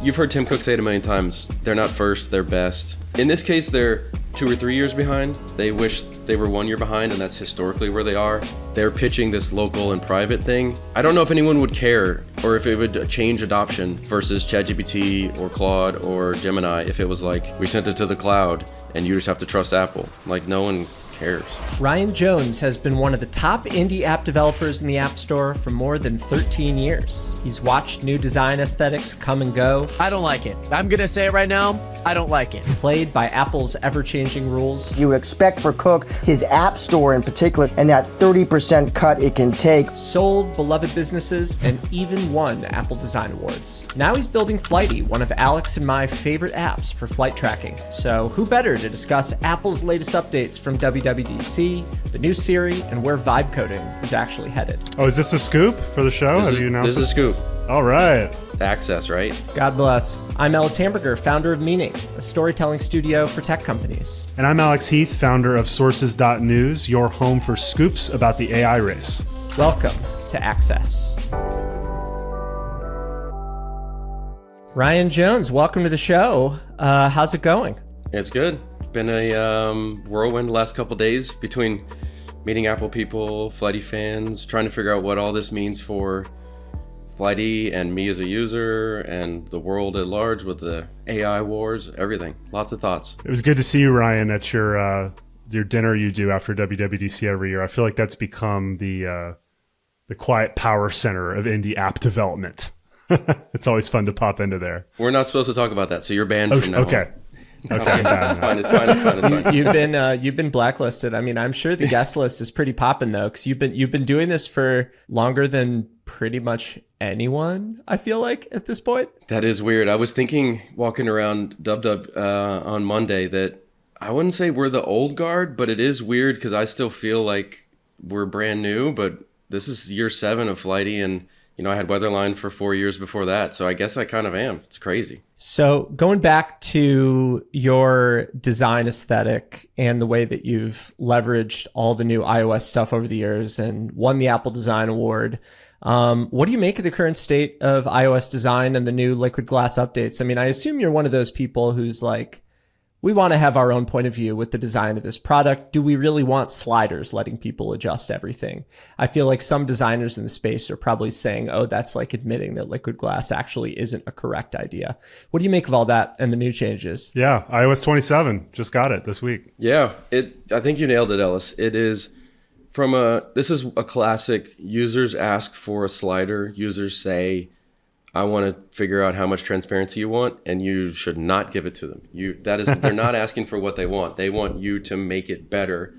You've heard Tim Cook say it a million times. They're not first, they're best. In this case, they're 2 or 3 years behind. They wish they were 1 year behind, and that's historically where they are. They're pitching this local and private thing. I don't know if anyone would care or if it would change adoption versus ChatGPT or Claude or Gemini if it was like, we sent it to the cloud and you just have to trust Apple. Like, no one cares. Ryan Jones has been one of the top indie app developers in the App Store for more than 13 years. He's watched new design aesthetics come and go. I don't like it. I'm going to say it right now. I don't like it. Played by Apple's ever-changing rules. You expect for Cook, his App Store in particular, and that 30% cut it can take. Sold beloved businesses and even won Apple Design Awards. Now he's building Flighty, one of Alex and my favorite apps for flight tracking. So who better to discuss Apple's latest updates from WWDC, the new Siri, and where vibe coding is actually headed. Oh, is this a scoop for the show? This is a scoop. All right. Access, right? God bless. I'm Ellis Hamburger, founder of Meaning, a storytelling studio for tech companies. And I'm Alex Heath, founder of Sources.news, your home for scoops about the AI race. Welcome to Access. Ryan Jones, welcome to the show. How's it going? It's good. Been a whirlwind the last couple days between meeting Apple people, Flighty fans, trying to figure out what all this means for Flighty and me as a user and the world at large with the AI wars, everything. Lots of thoughts. It was good to see you, Ryan, at your dinner you do after WWDC every year. I feel like that's become the quiet power center of indie app development. It's always fun to pop into there. We're not supposed to talk about that, so you're banned from now on. Okay. It's fine. You've been blacklisted. I mean, I'm sure the guest list is pretty popping though, because you've been doing this for longer than pretty much anyone, I feel like, at this point. That is weird. I was thinking walking around Dub on Monday that I wouldn't say we're the old guard, but it is weird because I still feel like we're brand new, but this is year 7 of Flighty, and I had Weatherline for 4 years before that, so I guess I kind of am. It's crazy. So going back to your design aesthetic and the way that you've leveraged all the new iOS stuff over the years and won the Apple Design Award, what do you make of the current state of iOS design and the new Liquid Glass updates? I mean, I assume you're one of those people who's like, we want to have our own point of view with the design of this product. Do we really want sliders letting people adjust everything? I feel like some designers in the space are probably saying, oh, that's like admitting that Liquid Glass actually isn't a correct idea. What do you make of all that and the new changes? Yeah, iOS 27 just got it this week. Yeah, I think you nailed it, Ellis. It is this is a classic. Users ask for a slider. Users say, I want to figure out how much transparency you want, and you should not give it to them. They're not asking for what they want. They want you to make it better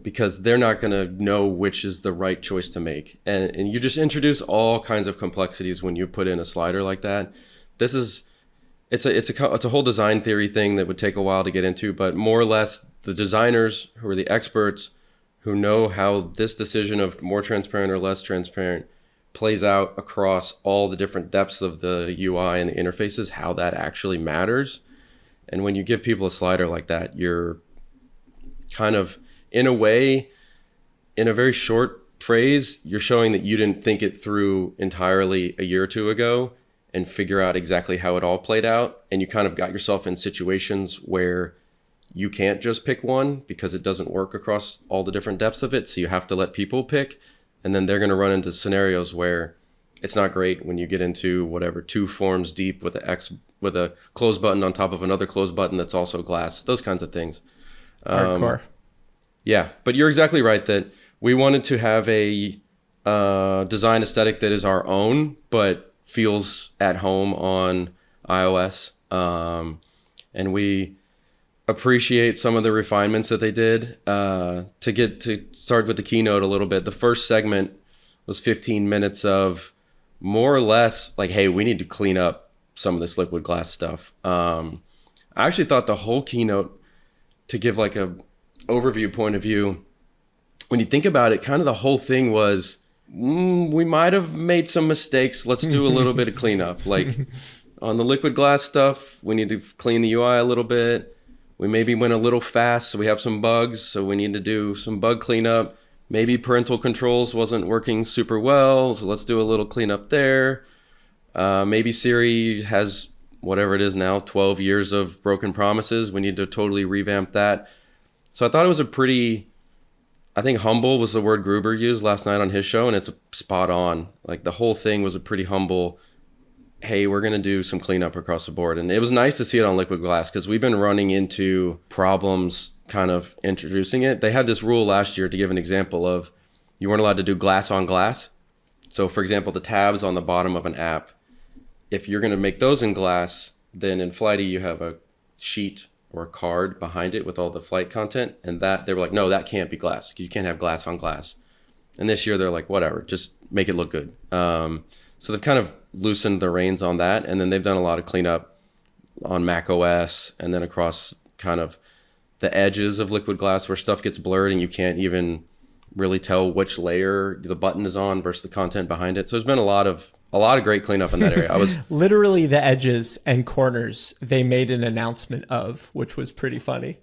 because they're not going to know which is the right choice to make. And you just introduce all kinds of complexities when you put in a slider like that. It's a whole design theory thing that would take a while to get into, but more or less the designers who are the experts who know how this decision of more transparent or less transparent plays out across all the different depths of the UI and the interfaces, how that actually matters. And when you give people a slider like that, you're kind of, in a way, in a very short phrase, you're showing that you didn't think it through entirely a year or two ago and figure out exactly how it all played out. And you kind of got yourself in situations where you can't just pick one because it doesn't work across all the different depths of it. So you have to let people pick. And then they're going to run into scenarios where it's not great when you get into 2 forms deep with a close button on top of another close button that's also glass, those kinds of things. Hardcore. Yeah, but you're exactly right that we wanted to have a design aesthetic that is our own, but feels at home on iOS. And we appreciate some of the refinements that they did. To start with the keynote a little bit, the first segment was 15 minutes of more or less like, hey, we need to clean up some of this Liquid Glass stuff. I actually thought the whole keynote, to give like a overview point of view, when you think about it, kind of the whole thing was, we might have made some mistakes. Let's do a little bit of cleanup. Like on the Liquid Glass stuff, we need to clean the UI a little bit. We maybe went a little fast, so we have some bugs, so we need to do some bug cleanup. Maybe parental controls wasn't working super well, so let's do a little cleanup there. Maybe Siri has whatever it is now, 12 years of broken promises. We need to totally revamp that. So I thought it was I think humble was the word Gruber used last night on his show, and it's spot on. Like the whole thing was a pretty humble, hey, we're going to do some cleanup across the board. And it was nice to see it on liquid glass because we've been running into problems kind of introducing it. They had this rule last year, to give an example, of you weren't allowed to do glass on glass. So for example, the tabs on the bottom of an app, if you're going to make those in glass, then in Flighty you have a sheet or a card behind it with all the flight content, and that they were like, no, that can't be glass. You can't have glass on glass. And this year they're like, whatever, just make it look good. So they've kind of loosened the reins on that, and then they've done a lot of cleanup on Mac OS and then across kind of the edges of liquid glass where stuff gets blurred and you can't even really tell which layer the button is on versus the content behind it. So there's been a lot of great cleanup in that area. I was literally the edges and corners they made an announcement of, which was pretty funny.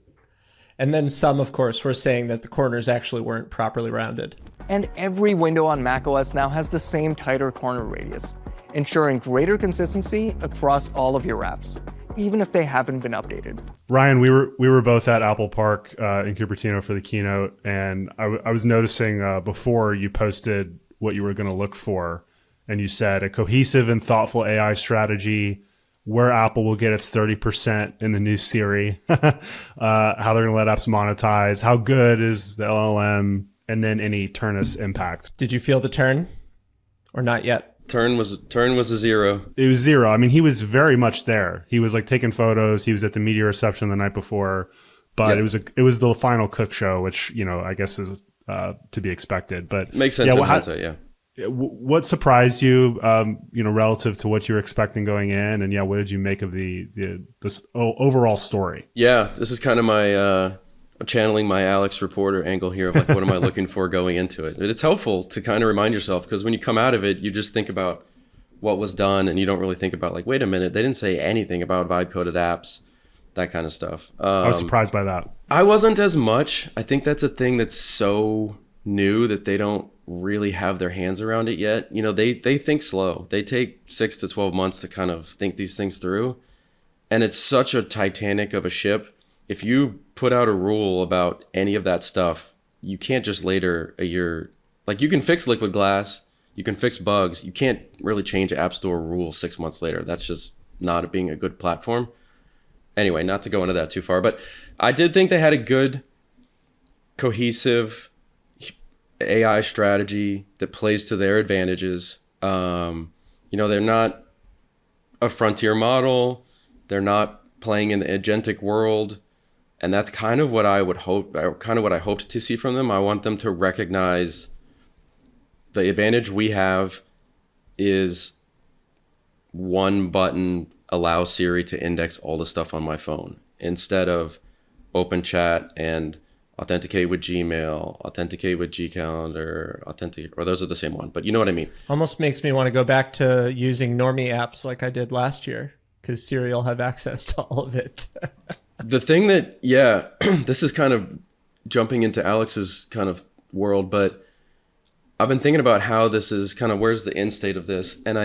And then some, of course, were saying that the corners actually weren't properly rounded. And every window on macOS now has the same tighter corner radius, ensuring greater consistency across all of your apps, even if they haven't been updated. Ryan, we were both at Apple Park in Cupertino for the keynote, and I was noticing before you posted what you were going to look for, and you said a cohesive and thoughtful AI strategy, where Apple will get its 30% in the new Siri, how they're going to let apps monetize, how good is the LLM, and then any Turnus impact. Did you feel the turn or not yet? Turn was a 0. It was 0. I mean, he was very much there. He was like taking photos. He was at the media reception the night before, but Yep. it was the final cook show, which, you know, I guess is to be expected. But Makes sense in hindsight, yeah. What surprised you, you know, relative to what you were expecting going in, and what did you make of this overall story? Yeah, this is kind of my channeling my Alex reporter angle here of like, what am I looking for going into it? It's helpful to kind of remind yourself, because when you come out of it, you just think about what was done, and you don't really think about like, wait a minute, they didn't say anything about vibe coded apps, that kind of stuff. I was surprised by that. I wasn't as much. I think that's a thing that's so new that they don't really have their hands around it yet. You know, they think slow. They take 6 to 12 months to kind of think these things through. And it's such a Titanic of a ship. If you put out a rule about any of that stuff, you can't just later a year, like you can fix liquid glass, you can fix bugs. You can't really change App Store rules 6 months later. That's just not being a good platform. Anyway, not to go into that too far, but I did think they had a good, cohesive AI strategy that plays to their advantages. You know, they're not a frontier model. They're not playing in the agentic world. And that's kind of what I hoped to see from them. I want them to recognize the advantage we have is one button allows Siri to index all the stuff on my phone instead of open chat and authenticate with Gmail, authenticate with Gcalendar, or those are the same one, but you know what I mean. Almost makes me want to go back to using normie apps like I did last year, because Siri will have access to all of it. The thing that, this is kind of jumping into Alex's kind of world, but I've been thinking about how this is kind of, where's the end state of this? And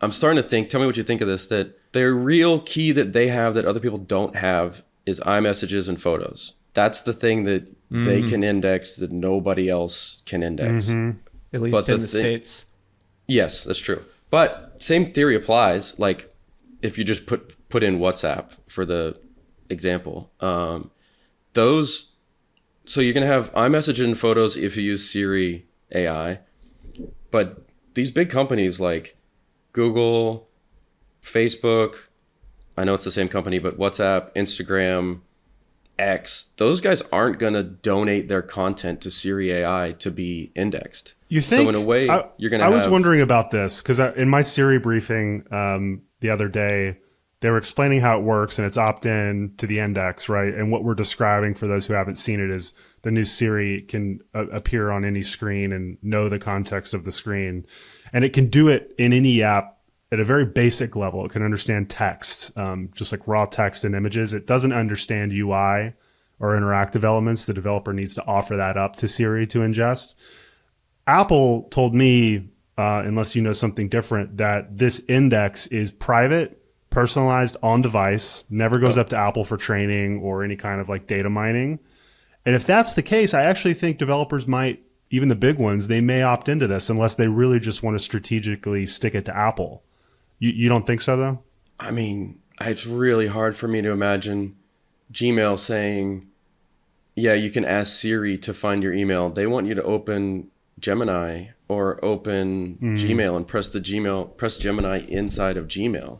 I'm starting to think, tell me what you think of this, that their real key that they have that other people don't have is iMessages and photos. That's the thing that they can index that nobody else can index. Mm-hmm. At least in the States. Yes, that's true. But same theory applies. Like if you just put in WhatsApp for the example, so you're going to have iMessage and photos if you use Siri AI. But these big companies like Google, Facebook, I know it's the same company, but WhatsApp, Instagram, X, those guys aren't going to donate their content to Siri AI to be indexed. You think? So in a way, you're going to I was wondering about this because in my Siri briefing the other day, they were explaining how it works, and it's opt-in to the index, right? And what we're describing for those who haven't seen it is the new Siri can appear on any screen and know the context of the screen. And it can do it in any app at a very basic level. It can understand text, just like raw text and images. It doesn't understand UI or interactive elements. The developer needs to offer that up to Siri to ingest. Apple told me, unless you know something different, that this index is private personalized on device, never goes up to Apple for training or any kind of like data mining. And if that's the case, I actually think developers might, even the big ones, they may opt into this unless they really just want to strategically stick it to Apple. You don't think so, though? I mean, it's really hard for me to imagine Gmail saying, yeah, you can ask Siri to find your email. They want you to open Gemini or open Gmail and press Gemini inside of Gmail.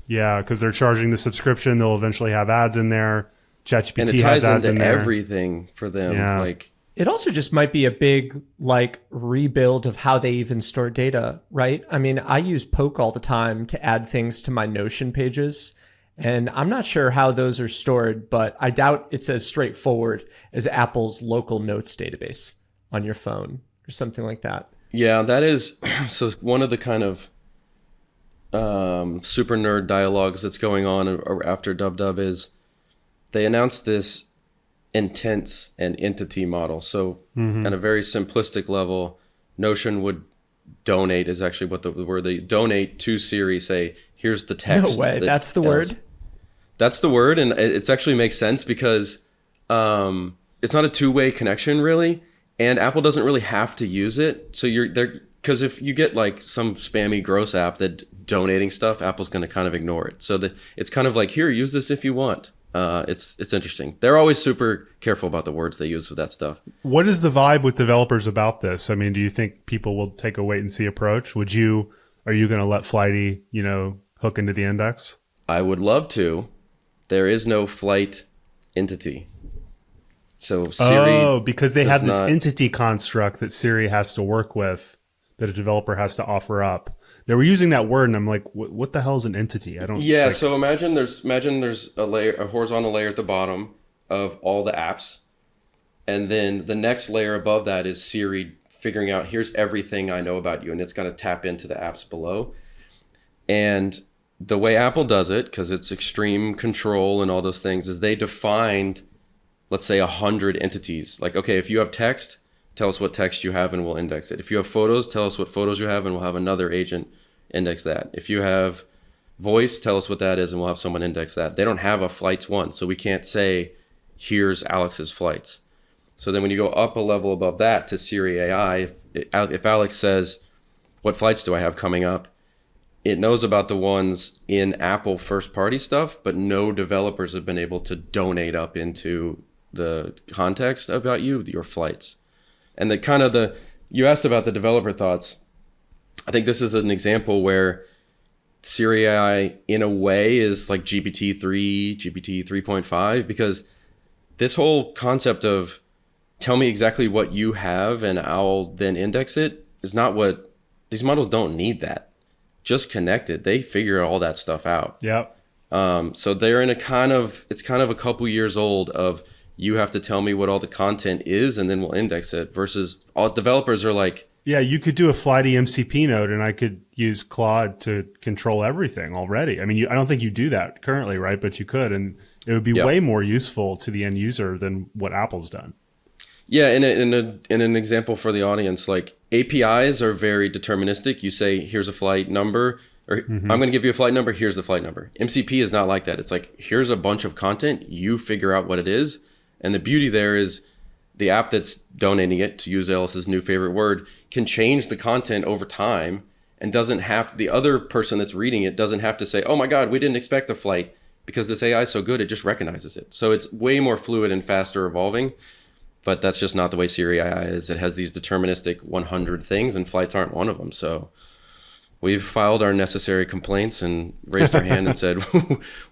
Yeah, because they're charging the subscription. They'll eventually have ads in there. ChatGPT and it ties has ads into in there. everything for them. Yeah. Like, it also just might be a big like rebuild of how they even store data, right? I mean, I use Poke all the time to add things to my Notion pages, and I'm not sure how those are stored, but I doubt it's as straightforward as Apple's local notes database on your phone or something like that. yeah, that is. So one of the kind of super nerd dialogues that's going on after DubDub is they announced this intents and entity model. So at a very simplistic level, Notion would donate is actually what the word they donate to Siri, say, here's the text. No way. That's the word. That's the word. And it actually makes sense because it's not a two-way connection really. And Apple doesn't really have to use it. So you're there, because if you get like some spammy gross app that donating stuff, Apple's going to kind of ignore it. So it's kind of like, here, use this if you want. It's interesting. They're always super careful about the words they use with that stuff. What is the vibe with developers about this? I mean, do you think people will take a wait and see approach? Are you going to let Flighty, hook into the index? I would love to. There is no flight entity. So Siri because they have this entity construct that Siri has to work with, that a developer has to offer up. They were using that word, and I'm like, what the hell is an entity? I don't. Yeah. So imagine there's a horizontal layer at the bottom of all the apps, and then the next layer above that is Siri figuring out, here's everything I know about you, and it's going to tap into the apps below. And the way Apple does it, because it's extreme control and all those things, is they defined, let's say, 100 entities. Like, okay, if you have text, tell us what text you have and we'll index it. If you have photos, tell us what photos you have and we'll have another agent index that. If you have voice, tell us what that is and we'll have someone index that. They don't have a flights one, so we can't say, here's Alex's flights. So then when you go up a level above that to Siri AI, if Alex says, what flights do I have coming up? It knows about the ones in Apple first party stuff, but no developers have been able to donate up into the context about your flights. And you asked about the developer thoughts. I think this is an example where Siri AI in a way is like GPT-3, GPT 3.5, because this whole concept of tell me exactly what you have and I'll then index it is not what these models don't need. That just connect it. They figure all that stuff out. Yep. So they're in it's kind of a couple years old of, you have to tell me what all the content is and then we'll index it, versus all developers are like, yeah, you could do a Flighty MCP node and I could use Claude to control everything already. I mean, I don't think you do that currently, right? But you could, and it would be way more useful to the end user than what Apple's done. Yeah, in an example for the audience, like APIs are very deterministic. You say, here's a flight number, or I'm going to give you a flight number, here's the flight number. MCP is not like that. It's like, here's a bunch of content, you figure out what it is. And the beauty there is the app that's donating it, to use Ellis's new favorite word, can change the content over time and the other person that's reading it doesn't have to say, oh my God, we didn't expect a flight, because this AI is so good, it just recognizes it. So it's way more fluid and faster evolving, but that's just not the way Siri AI is. It has these deterministic 100 things and flights aren't one of them. So we've filed our necessary complaints and raised our hand and said,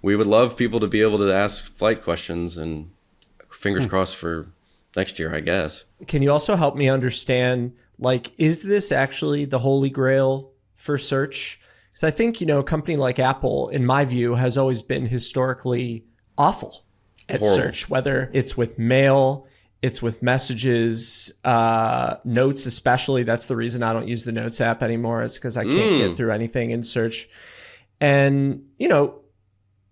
we would love people to be able to ask flight questions, and fingers crossed for next year, I guess. Can you also help me understand, like, is this actually the holy grail for search? Because I think, a company like Apple, in my view, has always been historically awful at search, whether it's with mail, it's with messages, notes especially. That's the reason I don't use the Notes app anymore. It's because I can't get through anything in search. And,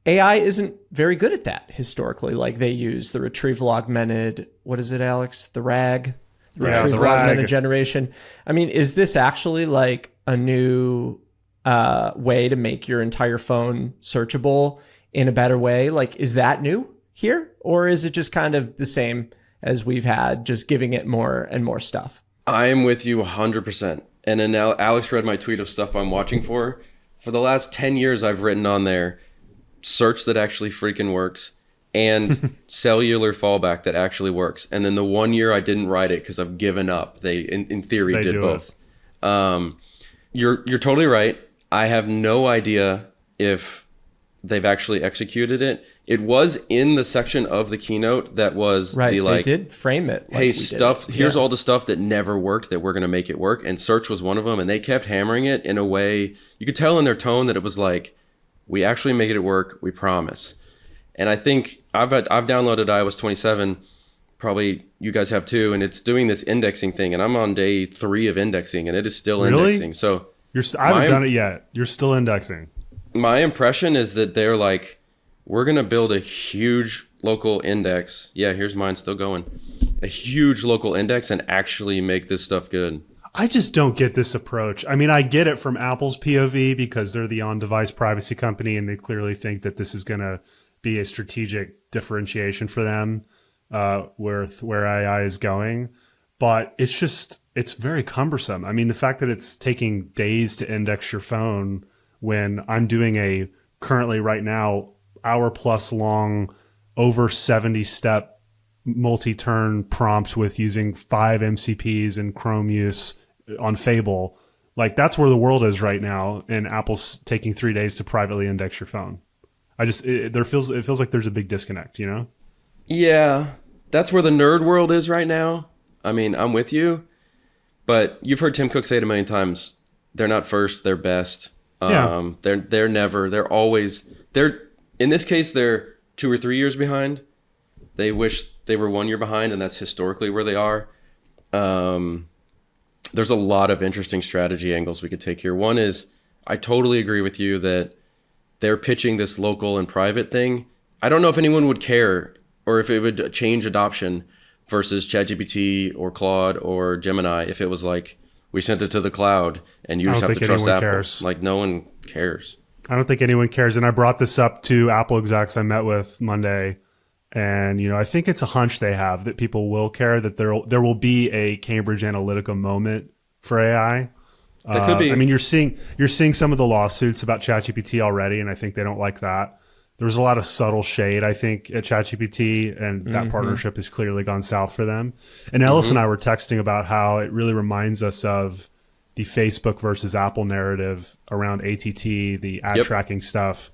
AI isn't very good at that historically. Like, they use the retrieval augmented, what is it, Alex? The RAG? The retrieval augmented generation. I mean, is this actually like a new way to make your entire phone searchable in a better way. Like, is that new here? Or is it just kind of the same as we've had, just giving it more and more stuff? I am with you 100%. And then now Alex read my tweet of stuff I'm watching for. For the last 10 years, I've written on there, search that actually freaking works and cellular fallback that actually works. And then the 1 year I didn't write it because I've given up. They, in theory, They did do both. You're totally right. I have no idea if they've actually executed it. It was in the section of the keynote that was Right. the like, they did frame it. Like hey, we stuff, did. here's Yeah. all the stuff that never worked that we're going to make it work. And search was one of them. And they kept hammering it in a way, you could tell in their tone that it was like, we actually make it work. We promise. And I think I've downloaded iOS 27. Probably you guys have too. And it's doing this indexing thing. And I'm on day 3 of indexing and it is still Really? indexing. So I haven't done it yet. You're still indexing. my impression is that they're like, we're going to build a huge local index. Yeah, here's mine still going. A huge local index and actually make this stuff good. I just don't get this approach. I mean, I get it from Apple's POV because they're the on-device privacy company and they clearly think that this is going to be a strategic differentiation for them where AI is going. But it's very cumbersome. I mean, the fact that it's taking days to index your phone when I'm doing a currently right now hour-plus long over 70-step multi-turn prompt with using 5 MCPs and Chrome use on Fable. Like, that's where the world is right now, and Apple's taking 3 days to privately index your phone. It feels like there's a big disconnect, you know? Yeah, that's where the nerd world is right now. I mean, I'm with you, but you've heard Tim Cook say it a million times. They're not first, they're best. Yeah. They're always, in this case, they're 2 or 3 years behind. They wish they were 1 year behind, and that's historically where they are. There's a lot of interesting strategy angles we could take here. One is, I totally agree with you that they're pitching this local and private thing. I don't know if anyone would care or if it would change adoption versus ChatGPT or Claude or Gemini if it was like, we sent it to the cloud and you just have to trust Apple. Cares. Like, no one cares. I don't think anyone cares. And I brought this up to Apple execs I met with Monday. And, you know, I think it's a hunch they have that people will care, that there will be a Cambridge Analytica moment for AI. That could be. I mean, you're seeing some of the lawsuits about ChatGPT already, and I think they don't like that. There was a lot of subtle shade, I think, at ChatGPT, and that partnership has clearly gone south for them. And Ellis and I were texting about how it really reminds us of the Facebook versus Apple narrative around ATT, the ad tracking stuff.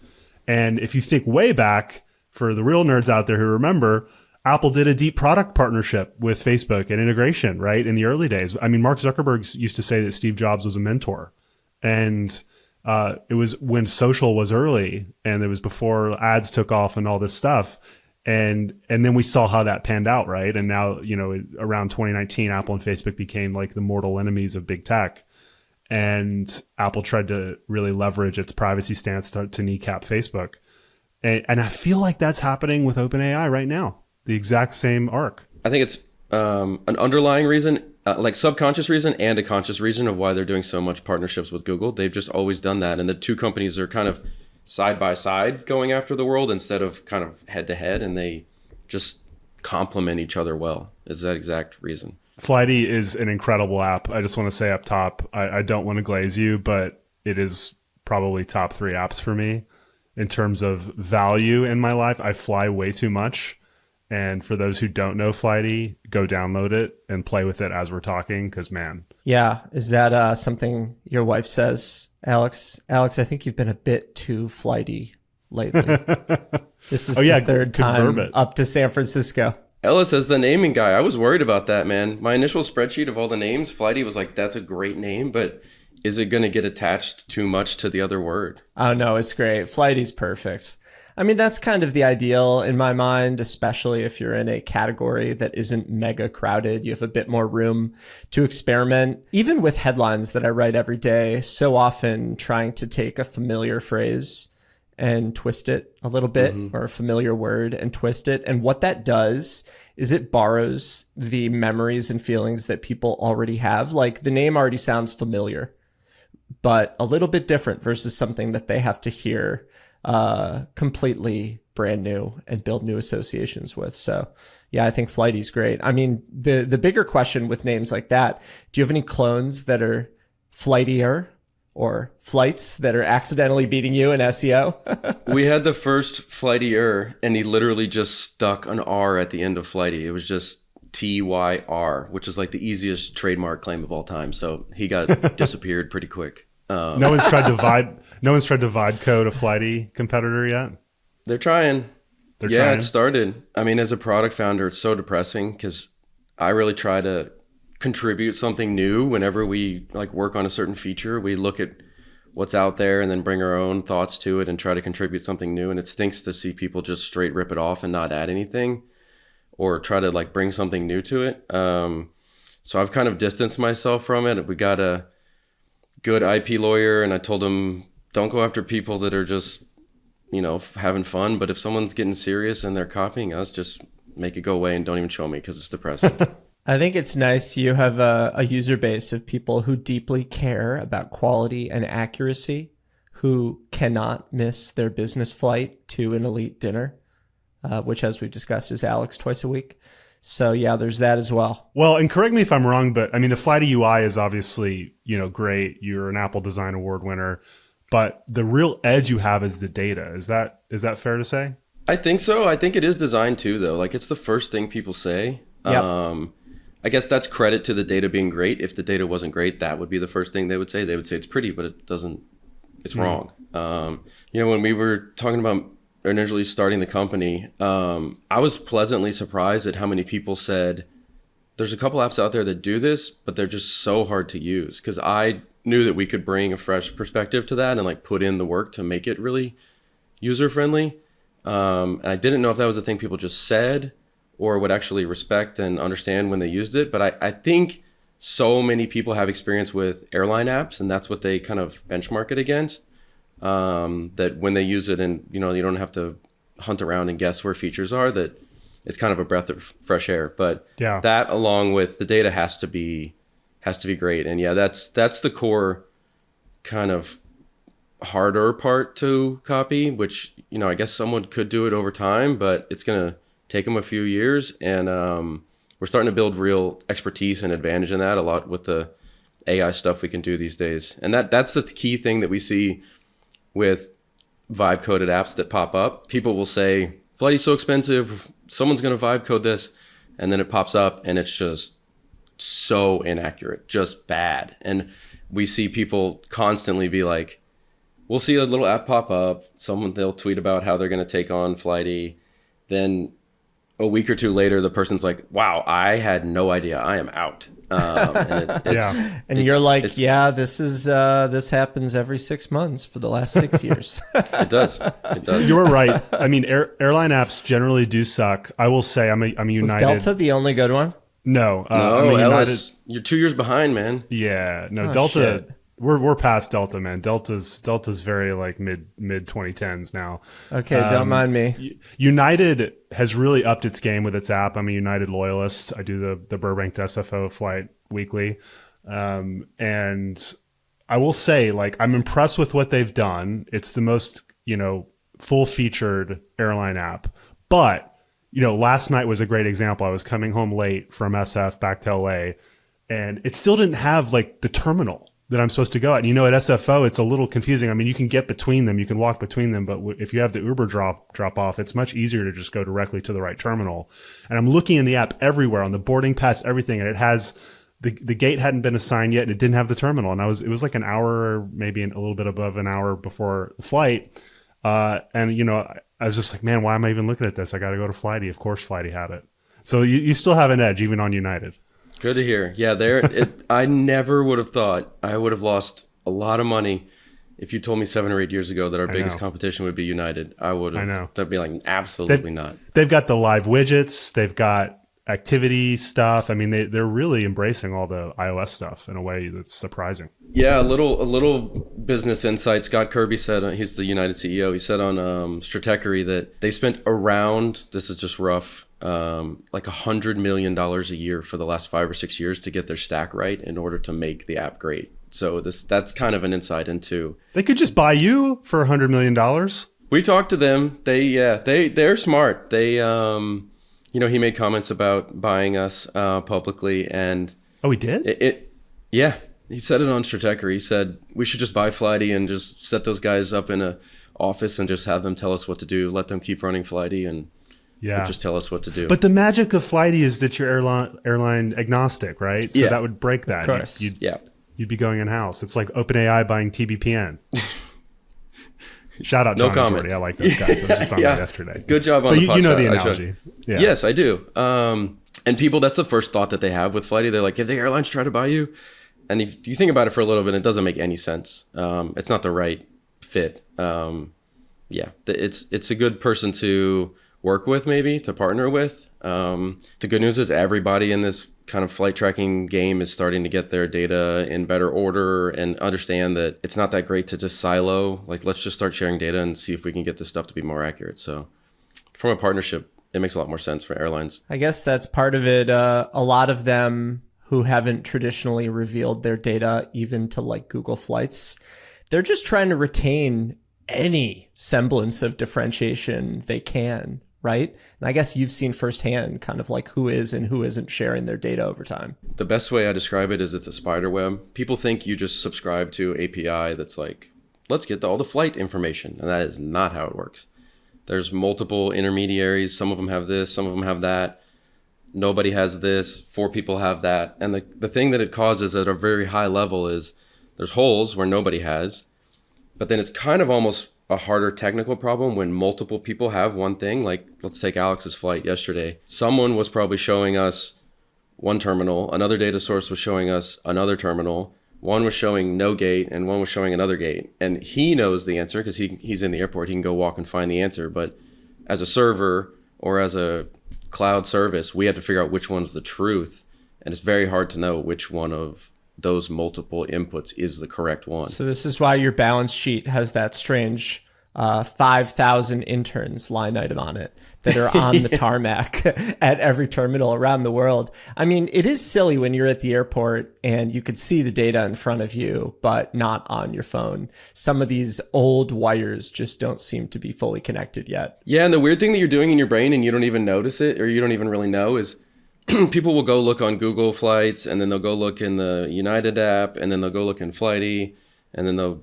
And if you think way back, for the real nerds out there who remember, Apple did a deep product partnership with Facebook and integration, right? In the early days. I mean, Mark Zuckerberg used to say that Steve Jobs was a mentor. And it was when social was early, and it was before ads took off and all this stuff. And then we saw how that panned out, right? And now, you know, around 2019, Apple and Facebook became like the mortal enemies of big tech. And Apple tried to really leverage its privacy stance to kneecap Facebook. And I feel like that's happening with OpenAI right now. The exact same arc. I think it's an underlying reason, like subconscious reason and a conscious reason of why they're doing so much partnerships with Google. They've just always done that. And the two companies are kind of side by side going after the world instead of kind of head to head. And they just complement each other well. Is that exact reason? Flighty is an incredible app. I just want to say up top, I don't want to glaze you, but it is probably top 3 apps for me. In terms of value in my life, I fly way too much. And for those who don't know Flighty, go download it and play with it as we're talking, because, man. Yeah. Is that something your wife says, Alex? Alex, I think you've been a bit too flighty lately. This is the third time up to San Francisco. Ellis, as the naming guy, I was worried about that, man. My initial spreadsheet of all the names, Flighty was like, that's a great name, but is it going to get attached too much to the other word? Oh, no, it's great. Flighty's perfect. I mean, that's kind of the ideal in my mind, especially if you're in a category that isn't mega crowded. You have a bit more room to experiment. Even with headlines that I write every day, so often trying to take a familiar phrase and twist it a little bit, or a familiar word and twist it. And what that does is it borrows the memories and feelings that people already have. Like, the name already sounds familiar, but a little bit different versus something that they have to hear completely brand new and build new associations with. So yeah, I think Flighty's great. I mean, the bigger question with names like that, do you have any clones that are flightier or flights that are accidentally beating you in SEO? We had the first Flightier, and he literally just stuck an R at the end of Flighty. It was just TYR, which is like the easiest trademark claim of all time. So he got disappeared pretty quick. No one's tried to vibe code a Flighty competitor yet. They're trying. They're yeah, trying. it started. I mean, as a product founder, it's so depressing because I really try to contribute something new whenever we like work on a certain feature. We look at what's out there and then bring our own thoughts to it and try to contribute something new. And it stinks to see people just straight rip it off and not add anything or try to like bring something new to it. So I've kind of distanced myself from it. We got a good IP lawyer, and I told him, don't go after people that are just, you know, having fun. But if someone's getting serious and they're copying us, just make it go away and don't even show me because it's depressing. I think it's nice you have a user base of people who deeply care about quality and accuracy, who cannot miss their business flight to an elite dinner, which, as we've discussed, is Alex twice a week. So yeah, there's that as well. Well, and correct me if I'm wrong, but I mean, the Flighty UI is obviously, you know, great. You're an Apple Design Award winner, but the real edge you have is the data. Is that fair to say? I think so. I think it is design too, though. Like it's the first thing people say. Yep. I guess that's credit to the data being great. If the data wasn't great, that would be the first thing they would say. They would say it's pretty, but it doesn't. It's wrong. You know, when we were talking about initially starting the company, I was pleasantly surprised at how many people said, there's a couple apps out there that do this, but they're just so hard to use. Because I knew that we could bring a fresh perspective to that and like put in the work to make it really user friendly. And I didn't know if that was the thing people just said or would actually respect and understand when they used it. But I think so many people have experience with airline apps, and that's what they kind of benchmark it against. That when they use it and, you know, you don't have to hunt around and guess where features are, that it's kind of a breath of fresh air. But yeah, that along with the data has to be great. And yeah, that's the core kind of harder part to copy, which, you know, I guess someone could do it over time, but it's going to take them a few years. And we're starting to build real expertise and advantage in that a lot with the AI stuff we can do these days. And that's the key thing that we see with vibe coded apps that pop up. People will say, Flighty's so expensive, someone's going to vibe code this. And then it pops up and it's just so inaccurate, just bad. And we see people constantly be like, we'll see a little app pop up, they'll tweet about how they're going to take on Flighty. Then a week or two later, the person's like, wow, I had no idea, I am out. And you're like, this happens every 6 months for the last 6 years. It does. You're right. I mean, airline apps generally do suck. I will say I'm a United. Was Delta the only good one? No, no, Ellis, you're 2 years behind, man. Yeah, no, Oh, Delta. shit. We're past Delta, man. Delta's very like mid 2010s now. Okay, don't mind me. United has really upped its game with its app. I'm a United loyalist. I do the Burbank to SFO flight weekly, and I will say, like, I'm impressed with what they've done. It's the most, you know, full featured airline app, but you know, last night was a great example. I was coming home late from SF back to LA, and it still didn't have like the terminal that I'm supposed to go at. And you know, at SFO, it's a little confusing. I mean, you can get between them, you can walk between them, but if you have the Uber drop off, it's much easier to just go directly to the right terminal. And I'm looking in the app everywhere, on the boarding pass, everything, and it has the gate hadn't been assigned yet, and it didn't have the terminal. And it was like an hour, maybe a little bit above an hour before the flight. And you know, I was just like, man, why am I even looking at this? I got to go to Flighty. Of course, Flighty had it. So you still have an edge, even on United. Good to hear. Yeah, I never would have thought I would have lost a lot of money if you told me 7 or 8 years ago that our biggest competition would be United. I would have. I know. That'd be like, absolutely not. They've got the live widgets. They've got activity stuff. I mean, they're really embracing all the iOS stuff in a way that's surprising. Yeah, a little business insight. Scott Kirby said, he's the United CEO. He said on Stratechery that they spent around, this is just rough, like $100 million a year for the last 5 or 6 years to get their stack right in order to make the app great. So that's kind of an insight into. They could just buy you for $100 million. We talked to them. They're smart. They he made comments about buying us publicly, and Oh, he did? Yeah, he said it on Stratecher. He said we should just buy Flighty and just set those guys up in a office and just have them tell us what to do. Let them keep running Flighty and just tell us what to do. But the magic of Flighty is that you're airline agnostic, right? So that would break that. Of course. You'd be going in-house. It's like OpenAI buying TBPN. Shout out John and comment. Jordy. I like those guys. I was just on that yesterday. Good job on but the podcast. you know the analogy. Yeah. Yes, I do. And people, that's the first thought that they have with Flighty. They're like, if the airlines try to buy you, and if you think about it for a little bit, it doesn't make any sense. It's not the right fit. It's a good person to work with, maybe to partner with. The good news is everybody in this kind of flight tracking game is starting to get their data in better order and understand that it's not that great to just silo. Like, let's just start sharing data and see if we can get this stuff to be more accurate. So from a partnership, it makes a lot more sense for airlines. I guess that's part of it. A lot of them who haven't traditionally revealed their data, even to like Google Flights, they're just trying to retain any semblance of differentiation they can, right? And I guess you've seen firsthand kind of like who is and who isn't sharing their data over time. The best way I describe it is it's a spider web. People think you just subscribe to API that's like, let's get all the flight information. And that is not how it works. There's multiple intermediaries. Some of them have this, some of them have that. Nobody has this, 4 people have that. And the thing that it causes at a very high level is there's holes where nobody has, but then it's kind of almost a harder technical problem when multiple people have one thing. Like, let's take Alex's flight yesterday. Someone was probably showing us one terminal, another data source was showing us another terminal, one was showing no gate and one was showing another gate. And he knows the answer because he's in the airport, he can go walk and find the answer. But as a server or as a cloud service, we had to figure out which one's the truth. And it's very hard to know which one of those multiple inputs is the correct one. So this is why your balance sheet has that strange 5,000 interns line item on it that are on the tarmac at every terminal around the world. I mean, it is silly when you're at the airport and you could see the data in front of you, but not on your phone. Some of these old wires just don't seem to be fully connected yet. Yeah, and the weird thing that you're doing in your brain and you don't even notice it, or you don't even really know, is people will go look on Google Flights, and then they'll go look in the United app, and then they'll go look in Flighty, and then they'll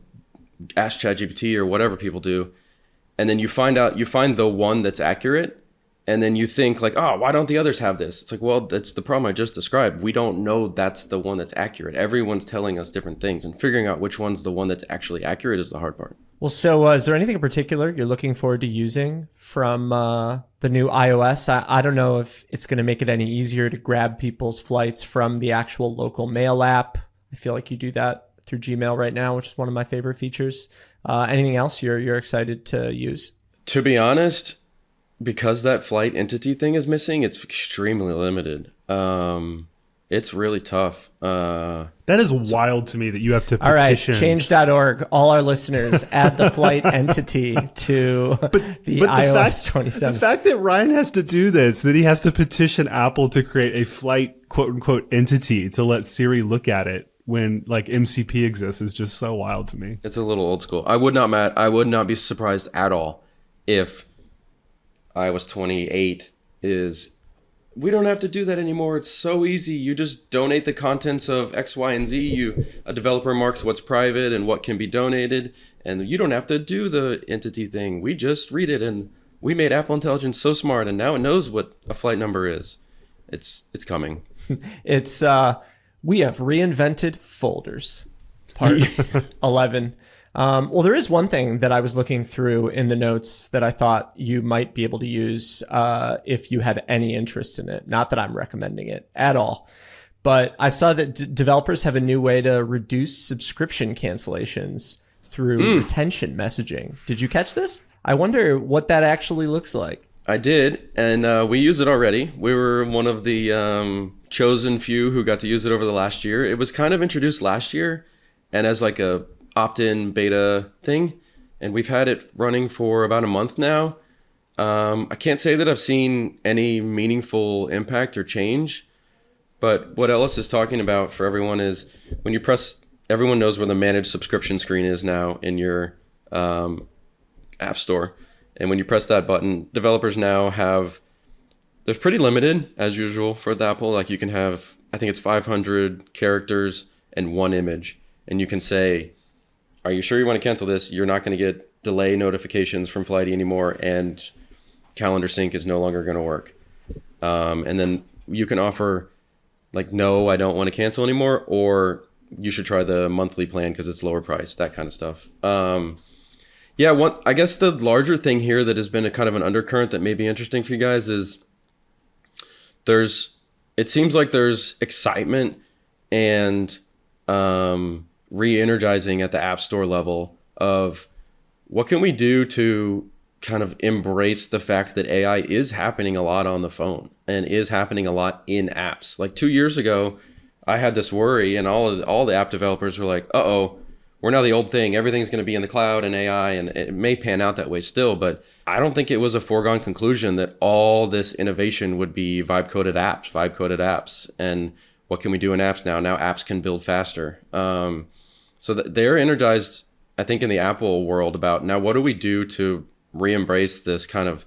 ask ChatGPT or whatever people do. And then you find the one that's accurate, and then you think like, oh, why don't the others have this? It's like, well, that's the problem I just described. We don't know that's the one that's accurate. Everyone's telling us different things, and figuring out which one's the one that's actually accurate is the hard part. Well, so is there anything in particular you're looking forward to using from the new iOS? I don't know if it's going to make it any easier to grab people's flights from the actual local mail app. I feel like you do that through Gmail right now, which is one of my favorite features. Anything else you're excited to use? To be honest, because that flight entity thing is missing, it's extremely limited. It's really tough. That is wild to me that you have to petition. All right, change.org. All our listeners, add the flight entity to the iOS 27. The fact that Ryan has to do this, that he has to petition Apple to create a flight quote-unquote entity to let Siri look at it when like MCP exists is just so wild to me. It's a little old school. I would not be surprised at all if iOS 28 is... We don't have to do that anymore. It's so easy. You just donate the contents of X, Y, and Z. A developer marks what's private and what can be donated, and you don't have to do the entity thing. We just read it, and we made Apple Intelligence so smart, and now it knows what a flight number is. It's coming. It's we have reinvented folders. Part 11. Well, there is one thing that I was looking through in the notes that I thought you might be able to use if you had any interest in it. Not that I'm recommending it at all, but I saw that developers have a new way to reduce subscription cancellations through retention messaging. Did you catch this? I wonder what that actually looks like. I did, and we use it already. We were one of the chosen few who got to use it over the last year. It was kind of introduced last year, and as like a opt-in beta thing, and we've had it running for about a month now. I can't say that I've seen any meaningful impact or change, but what Ellis is talking about for everyone is when you press everyone knows where the managed subscription screen is now in your app store. And when you press that button, developers now have, there's pretty limited as usual for the Apple. Like you can have, I think it's 500 characters and one image. And you can say, are you sure you want to cancel this? You're not going to get delay notifications from Flighty anymore, and calendar sync is no longer going to work. And then you can offer like, no, I don't want to cancel anymore, or you should try the monthly plan because it's lower price, that kind of stuff. I guess the larger thing here that has been a kind of an undercurrent that may be interesting for you guys is it seems like there's excitement and re-energizing at the App Store level of what can we do to kind of embrace the fact that AI is happening a lot on the phone and is happening a lot in apps. Like 2 years ago, I had this worry, and all the app developers were like, uh-oh, we're now the old thing. Everything's going to be in the cloud and AI, and it may pan out that way still, but I don't think it was a foregone conclusion that all this innovation would be vibe-coded apps. And what can we do in apps now? Now apps can build faster. So they're energized, I think, in the Apple world about now what do we do to re-embrace this kind of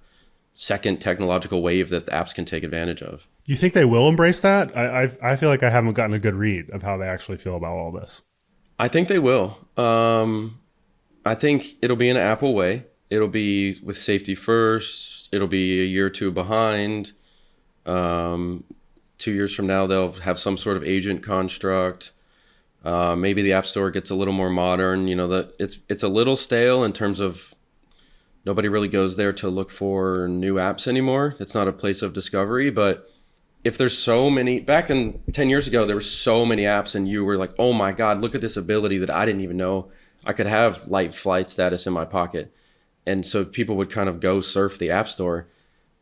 second technological wave that the apps can take advantage of. You think they will embrace that? I feel like I haven't gotten a good read of how they actually feel about all this. I think they will. I think it'll be in an Apple way. It'll be with safety first. It'll be a year or two behind. 2 years from now, they'll have some sort of agent construct. Maybe the App Store gets a little more modern. You know, that it's a little stale in terms of nobody really goes there to look for new apps anymore. It's not a place of discovery. But if there's so many, back in 10 years ago, there were so many apps and you were like, oh my God, look at this ability that I didn't even know I could have light flight status in my pocket. And so people would kind of go surf the App Store.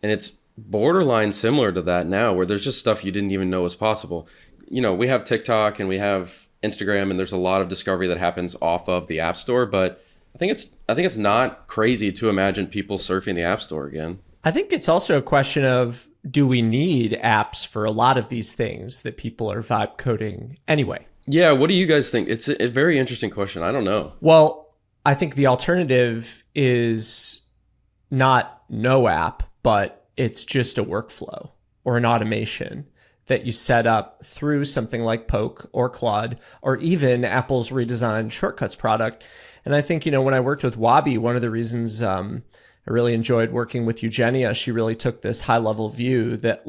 And it's borderline similar to that now, where there's just stuff you didn't even know was possible. You know, we have TikTok and we have Instagram, and there's a lot of discovery that happens off of the App Store, but I think it's not crazy to imagine people surfing the App Store again. I think it's also a question of, do we need apps for a lot of these things that people are vibe coding anyway? Yeah, what do you guys think? It's a very interesting question. I don't know. Well, I think the alternative is not no app, but it's just a workflow or an automation that you set up through something like Poke or Claude, or even Apple's redesigned Shortcuts product. And I think, when I worked with Wabi, one of the reasons I really enjoyed working with Eugenia, she really took this high level view that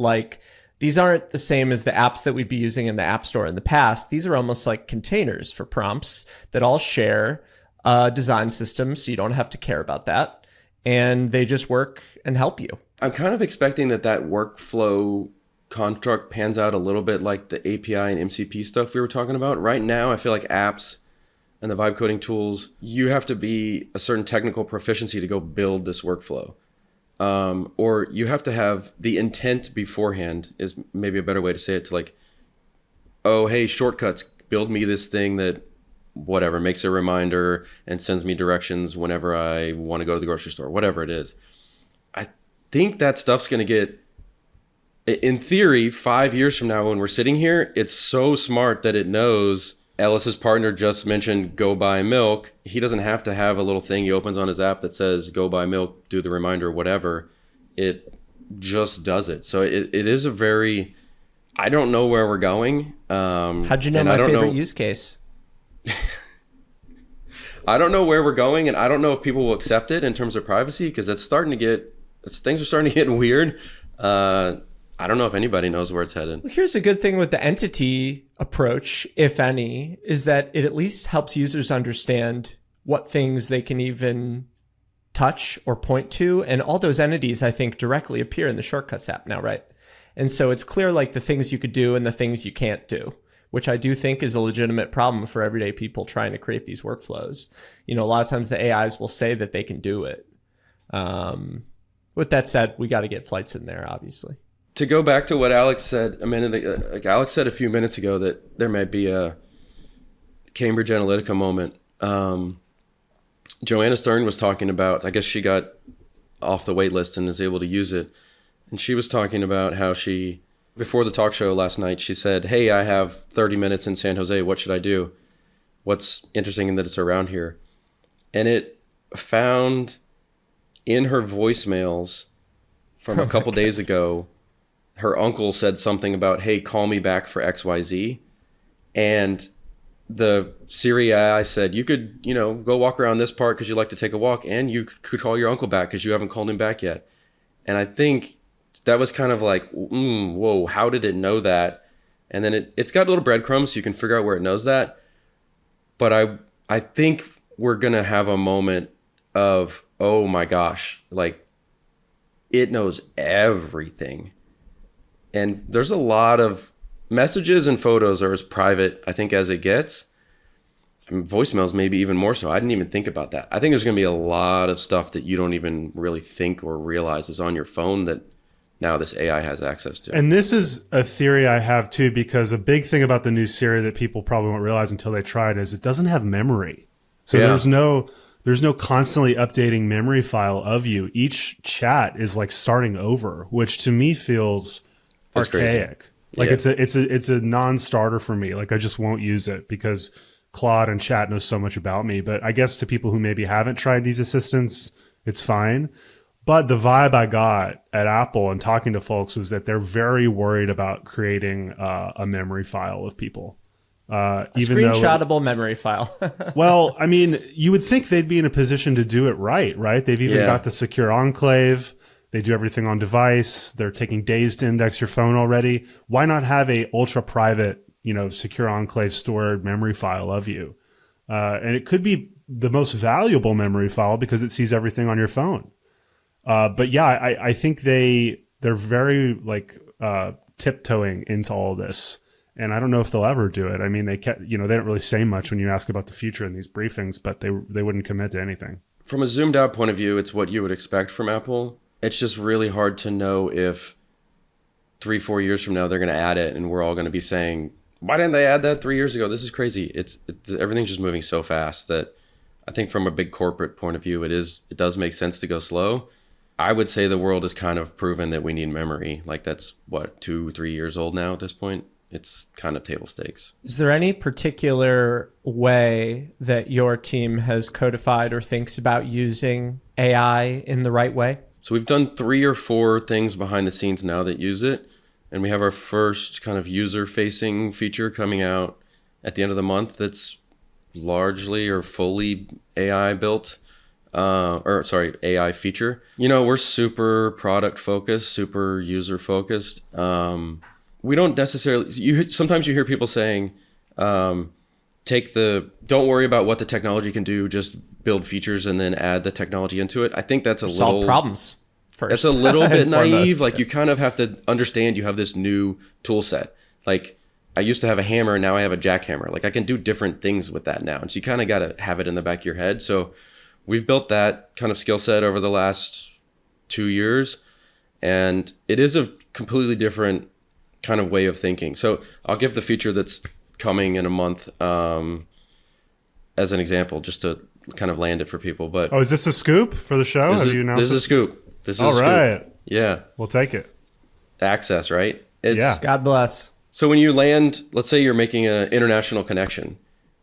these aren't the same as the apps that we'd be using in the App Store in the past. These are almost like containers for prompts that all share a design system, so you don't have to care about that. And they just work and help you. I'm kind of expecting that workflow construct pans out a little bit like the API and MCP stuff we were talking about. Right now, I feel like apps and the vibe coding tools, you have to be a certain technical proficiency to go build this workflow. Or you have to have the intent beforehand, is maybe a better way to say it, to like, oh, hey, Shortcuts, build me this thing that whatever, makes a reminder and sends me directions whenever I want to go to the grocery store, whatever it is. I think that stuff's going to get, in theory, 5 years from now when we're sitting here, it's so smart that it knows Ellis's partner just mentioned go buy milk. He doesn't have to have a little thing he opens on his app that says go buy milk, do the reminder, whatever. It just does it. So it is a very, I don't know where we're going. How'd you know my favorite use case? I don't know where we're going, and I don't know if people will accept it in terms of privacy, because things are starting to get weird. I don't know if anybody knows where it's headed. Well, here's a good thing with the entity approach, if any, is that it at least helps users understand what things they can even touch or point to. And all those entities, I think, directly appear in the Shortcuts app now, right? And so it's clear the things you could do and the things you can't do, which I do think is a legitimate problem for everyday people trying to create these workflows. A lot of times the AIs will say that they can do it. With that said, we got to get flights in there, obviously. To go back to what Alex said a minute ago, Alex said a few minutes ago that there might be a Cambridge Analytica moment. Joanna Stern was talking about, I guess she got off the wait list and is able to use it. And she was talking about how before the talk show last night, she said, hey, I have 30 minutes in San Jose. What should I do? what's interesting in that it's around here. And it found in her voicemails from a couple days ago, her uncle said something about, hey, call me back for XYZ. And the Siri AI said, you could, go walk around this part because you like to take a walk, and you could call your uncle back because you haven't called him back yet. And I think that was kind of like, whoa, how did it know that? And then it's got little breadcrumbs so you can figure out where it knows that. But I think we're going to have a moment of, oh my gosh, like it knows everything. And there's a lot of messages and photos are as private, I think, as it gets. I mean, voicemails maybe even more so. I didn't even think about that. I think there's going to be a lot of stuff that you don't even really think or realize is on your phone that now this AI has access to. And this is a theory I have too, because a big thing about the new Siri that people probably won't realize until they try it is it doesn't have memory. So there's no constantly updating memory file of you. Each chat is like starting over, which to me feels That's archaic. Crazy. Like Yeah. it's a non-starter for me. Like I just won't use it because Claude and chat knows so much about me. But I guess to people who maybe haven't tried these assistants, it's fine. But the vibe I got at Apple and talking to folks was that they're very worried about creating a memory file of people. Even screenshotable memory file. Well, I mean, you would think they'd be in a position to do it right? They've even got the secure enclave. They do everything on device. They're taking days to index your phone already. Why not have a ultra private, secure enclave stored memory file of you? And it could be the most valuable memory file because it sees everything on your phone. But yeah, I think they're very tiptoeing into all this. And I don't know if they'll ever do it. I mean, they don't really say much when you ask about the future in these briefings, but they wouldn't commit to anything. From a zoomed out point of view, it's what you would expect from Apple. It's just really hard to know if 3-4 years from now they're going to add it and we're all going to be saying, why didn't they add that 3 years ago? This is crazy. It's everything's just moving so fast that I think from a big corporate point of view, it does make sense to go slow. I would say the world has kind of proven that we need memory. Like that's 2-3 years old now at this point. It's kind of table stakes. Is there any particular way that your team has codified or thinks about using AI in the right way? So we've done 3 or 4 things behind the scenes now that use it. And we have our first kind of user-facing feature coming out at the end of the month that's largely or fully AI built. AI feature. We're super product focused, super user focused. We don't necessarily, sometimes you hear people saying, don't worry about what the technology can do, just build features and then add the technology into it. I think that's solve problems first. That's a little bit naive. Foremost. Like you kind of have to understand you have this new tool set. Like I used to have a hammer, now I have a jackhammer. Like I can do different things with that now. And so you kind of got to have it in the back of your head. So we've built that kind of skill set over the last 2 years. And it is a completely different kind of way of thinking. So I'll give the feature that's coming in a month as an example, just to kind of land it for people. But is this a scoop for the show? This is a scoop. This is all right. Yeah, we'll take it. Access, right? Yeah. God bless. So when you land, let's say you're making an international connection,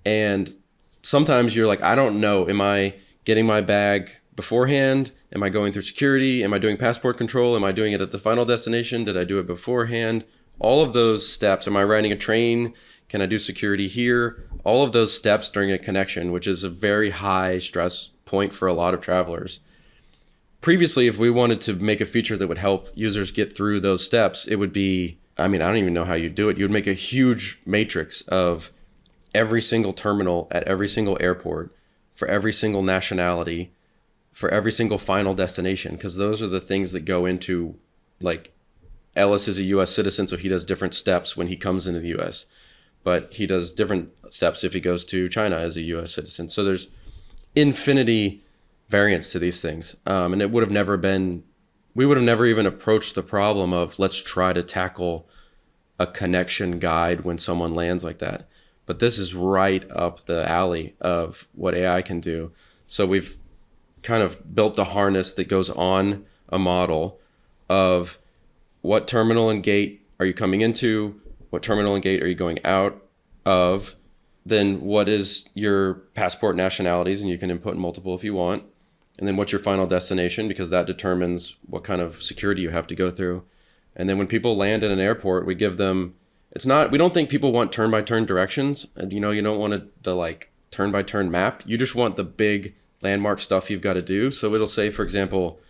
and sometimes you're like, I don't know, am I getting my bag beforehand? Am I going through security? Am I doing passport control? Am I doing it at the final destination? Did I do it beforehand? All of those steps. Am I riding a train? Can I do security here? All of those steps during a connection, which is a very high stress point for a lot of travelers. Previously, if we wanted to make a feature that would help users get through those steps, it would be, I don't even know how you'd do it. You would make a huge matrix of every single terminal at every single airport for every single nationality, for every single final destination, because those are the things that go into, like, Ellis is a U.S. citizen, so he does different steps when he comes into the U.S., but he does different steps if he goes to China as a U.S. citizen. So there's infinity variance to these things. And it would have never been, we would have never even approached the problem of let's try to tackle a connection guide when someone lands like that. But this is right up the alley of what AI can do. So we've kind of built the harness that goes on a model of what terminal and gate are you coming into, what terminal and gate are you going out of, then what is your passport nationalities, and you can input multiple if you want. And then what's your final destination, because that determines what kind of security you have to go through. And then when people land in an airport, we give them, we don't think people want turn-by-turn directions. And you don't want the like turn-by-turn map. You just want the big landmark stuff you've got to do. So it'll say, for example,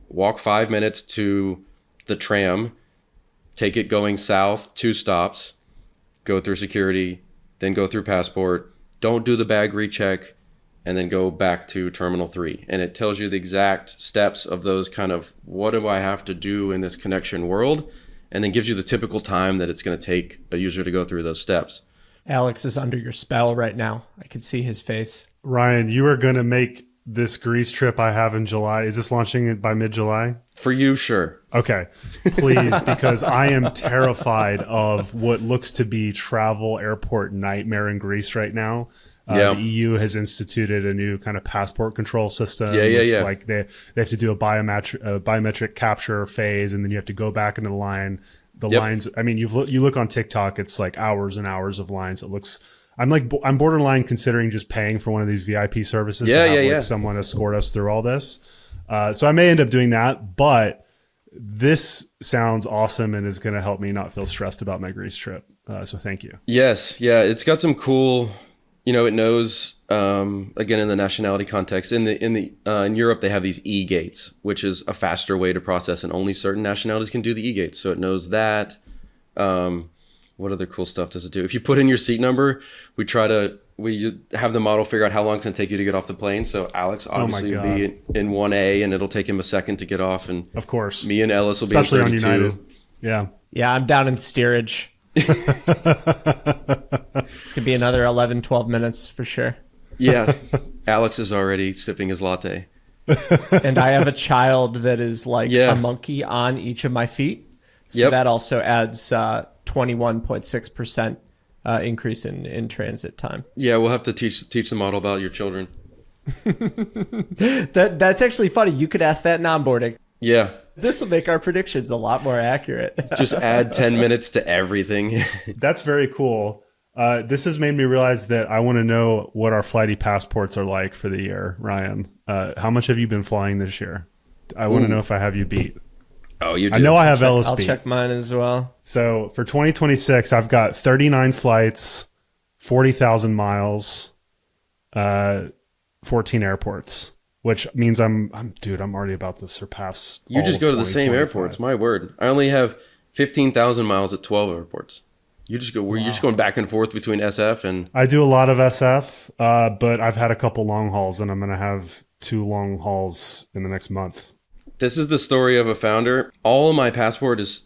walk 5 minutes to the tram, take it going south, 2 stops, go through security, then go through passport, don't do the bag recheck, and then go back to Terminal 3. And it tells you the exact steps of those kind of, what do I have to do in this connection world? And then gives you the typical time that it's going to take a user to go through those steps. Alex is under your spell right now. I can see his face. Ryan, you are going to make this Greece trip I have in July. Is this launching by mid-July? For you, sure. Okay, please, because I am terrified of what looks to be travel airport nightmare in Greece right now. The EU has instituted a new kind of passport control system. Yeah. Like they have to do a biometric capture phase, and then you have to go back into the line. The lines. I mean, you look on TikTok, it's like hours and hours of lines. It looks. I'm borderline considering just paying for one of these VIP services to have someone escort us through all this. So I may end up doing that, but this sounds awesome and is going to help me not feel stressed about my Greece trip. So thank you. Yes. Yeah. It's got some cool, it knows, again, in the nationality context, in Europe, they have these e-gates, which is a faster way to process, and only certain nationalities can do the e-gates. So it knows that. What other cool stuff does it do? If you put in your seat number, we have the model figure out how long it's going to take you to get off the plane. So Alex obviously will be in 1A, and it'll take him a second to get off. And of course, me and Ellis will especially be in 32. On United. Yeah. Yeah, I'm down in steerage. It's going to be another 11, 12 minutes for sure. Yeah. Alex is already sipping his latte. And I have a child that is like a monkey on each of my feet. So that also adds 21.6% increase in transit time. Yeah, we'll have to teach the model about your children. That's actually funny. You could ask that in onboarding. Yeah. This will make our predictions a lot more accurate. Just add 10 minutes to everything. That's very cool. This has made me realize that I want to know what our Flighty passports are like for the year, Ryan. How much have you been flying this year? I want to know if I have you beat. Oh, you do. I know I have Ellis beat. I'll check mine as well. So for 2026, I've got 39 flights, 40,000 miles, 14 airports, which means I'm already about to surpass. You just go to the same airports. My word. I only have 15,000 miles at 12 airports. You just go. Wow. You're just going back and forth between SF and. I do a lot of SF, but I've had a couple long hauls, and I'm going to have 2 long hauls in the next month. This is the story of a founder. All of my passport is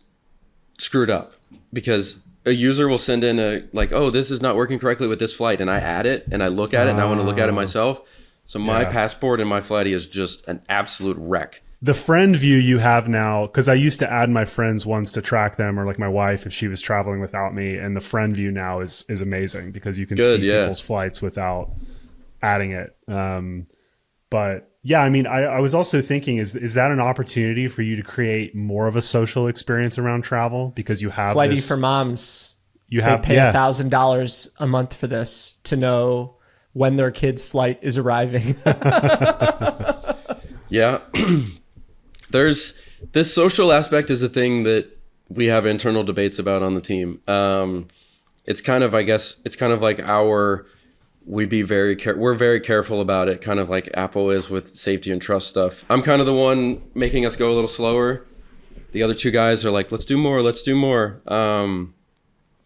screwed up because a user will send in this is not working correctly with this flight, and I add it and I look at it and I want to look at it myself. So my passport and my Flighty is just an absolute wreck. The friend view you have now, because I used to add my friends ones to track them, or like my wife if she was traveling without me, and the friend view now is amazing because you can see people's flights without adding it. But yeah, I mean, I was also thinking, is that an opportunity for you to create more of a social experience around travel? Because you have Flighty for moms. They pay $1,000 a month for this to know when their kid's flight is arriving. Yeah. There's this social aspect is a thing that we have internal debates about on the team. It's kind of, I guess, it's kind of like we're very careful about it, kind of like Apple is with safety and trust stuff. I'm kind of the one making us go a little slower. The other 2 guys are like, let's do more.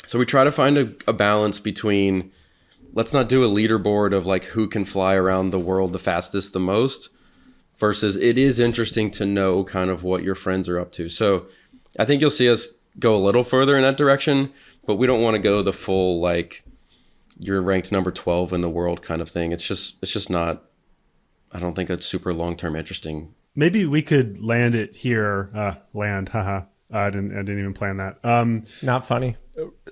So we try to find a balance between, let's not do a leaderboard of like who can fly around the world the fastest, the most, versus it is interesting to know kind of what your friends are up to. So I think you'll see us go a little further in that direction, but we don't want to go the full, like, you're ranked number 12 in the world kind of thing. It's just not, I don't think it's super long-term interesting. Maybe we could land it here. Haha. I didn't even plan that. Not funny.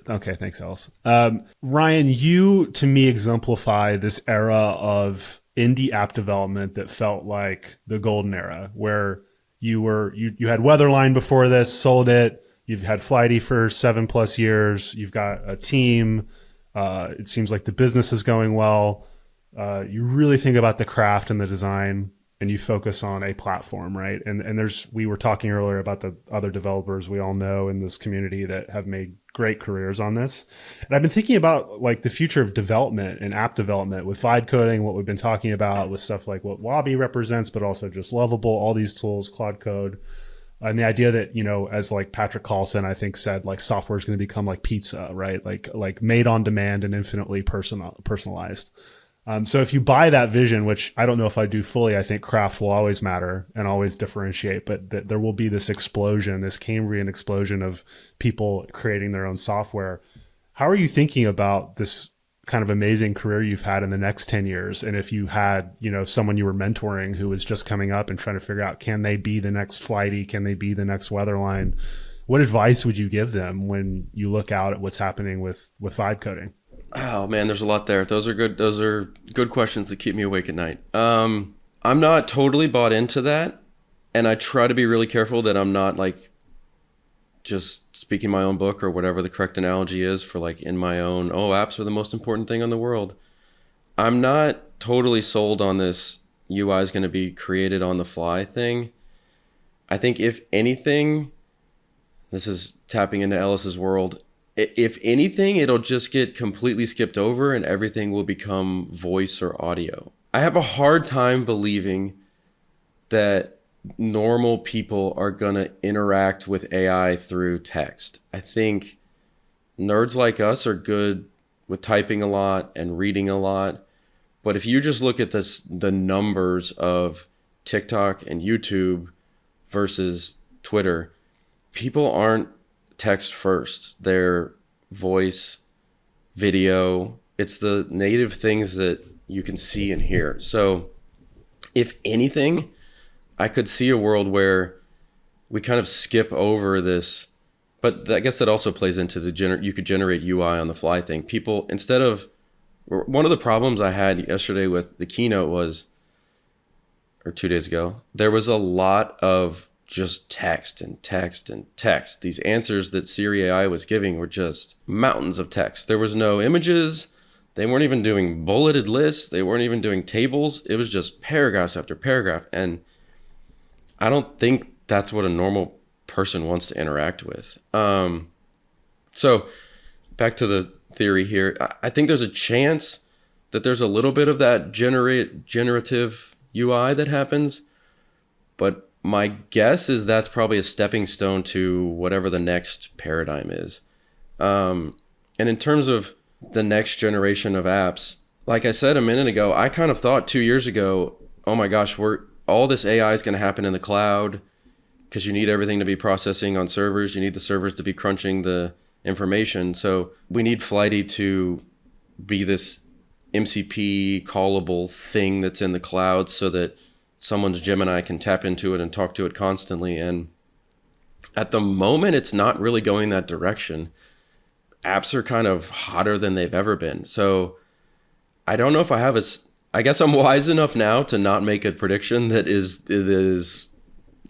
Okay, thanks, Ellis. Ryan, you to me exemplify this era of indie app development that felt like the golden era, where you had Weatherline before this, sold it. You've had Flighty for 7+ years. You've got a team. It seems like the business is going well. You really think about the craft and the design, and you focus on a platform, right? And we were talking earlier about the other developers we all know in this community that have made great careers on this. And I've been thinking about like the future of development and app development with vibe coding, what we've been talking about with stuff like what Wabi represents, but also just Lovable, all these tools, Claude Code. And the idea that, as like Patrick Carlson, I think said, like software is going to become like pizza, right? Like made on demand and infinitely personalized. So if you buy that vision, which I don't know if I do fully, I think craft will always matter and always differentiate, but there will be this explosion, this Cambrian explosion of people creating their own software. How are you thinking about this kind of amazing career you've had in the next 10 years? And if you had, someone you were mentoring who was just coming up and trying to figure out, can they be the next Flighty? Can they be the next Weatherline? What advice would you give them when you look out at what's happening with vibe coding? Oh man, there's a lot there. Those are good questions that keep me awake at night. I'm not totally bought into that, and I try to be really careful that I'm not like just speaking my own book or whatever the correct analogy is for like in my own, apps are the most important thing on the world. I'm not totally sold on this UI is going to be created on the fly thing. I think if anything, this is tapping into Ellis's world. If anything, it'll just get completely skipped over and everything will become voice or audio. I have a hard time believing that normal people are going to interact with AI through text. I think nerds like us are good with typing a lot and reading a lot. But if you just look at the numbers of TikTok and YouTube versus Twitter, people aren't text first. They're voice, video. It's the native things that you can see and hear. So if anything, I could see a world where we kind of skip over this, but I guess that also plays into you could generate UI on the fly thing. People, instead of, one of the problems I had yesterday with the keynote was, or 2 days ago, there was a lot of just text and text and text. These answers that Siri AI was giving were just mountains of text. There was no images. They weren't even doing bulleted lists. They weren't even doing tables. It was just paragraphs after paragraph. And I don't think that's what a normal person wants to interact with. So back to the theory here. I think there's a chance that there's a little bit of that generative UI that happens, but my guess is that's probably a stepping stone to whatever the next paradigm is. And in terms of the next generation of apps, like I said a minute ago, I kind of thought 2 years ago, oh my gosh, all this AI is going to happen in the cloud because you need everything to be processing on servers. You need the servers to be crunching the information. So we need Flighty to be this MCP callable thing that's in the cloud so that someone's Gemini can tap into it and talk to it constantly. And at the moment, it's not really going that direction. Apps are kind of hotter than they've ever been. So I don't know if I guess I'm wise enough now to not make a prediction that is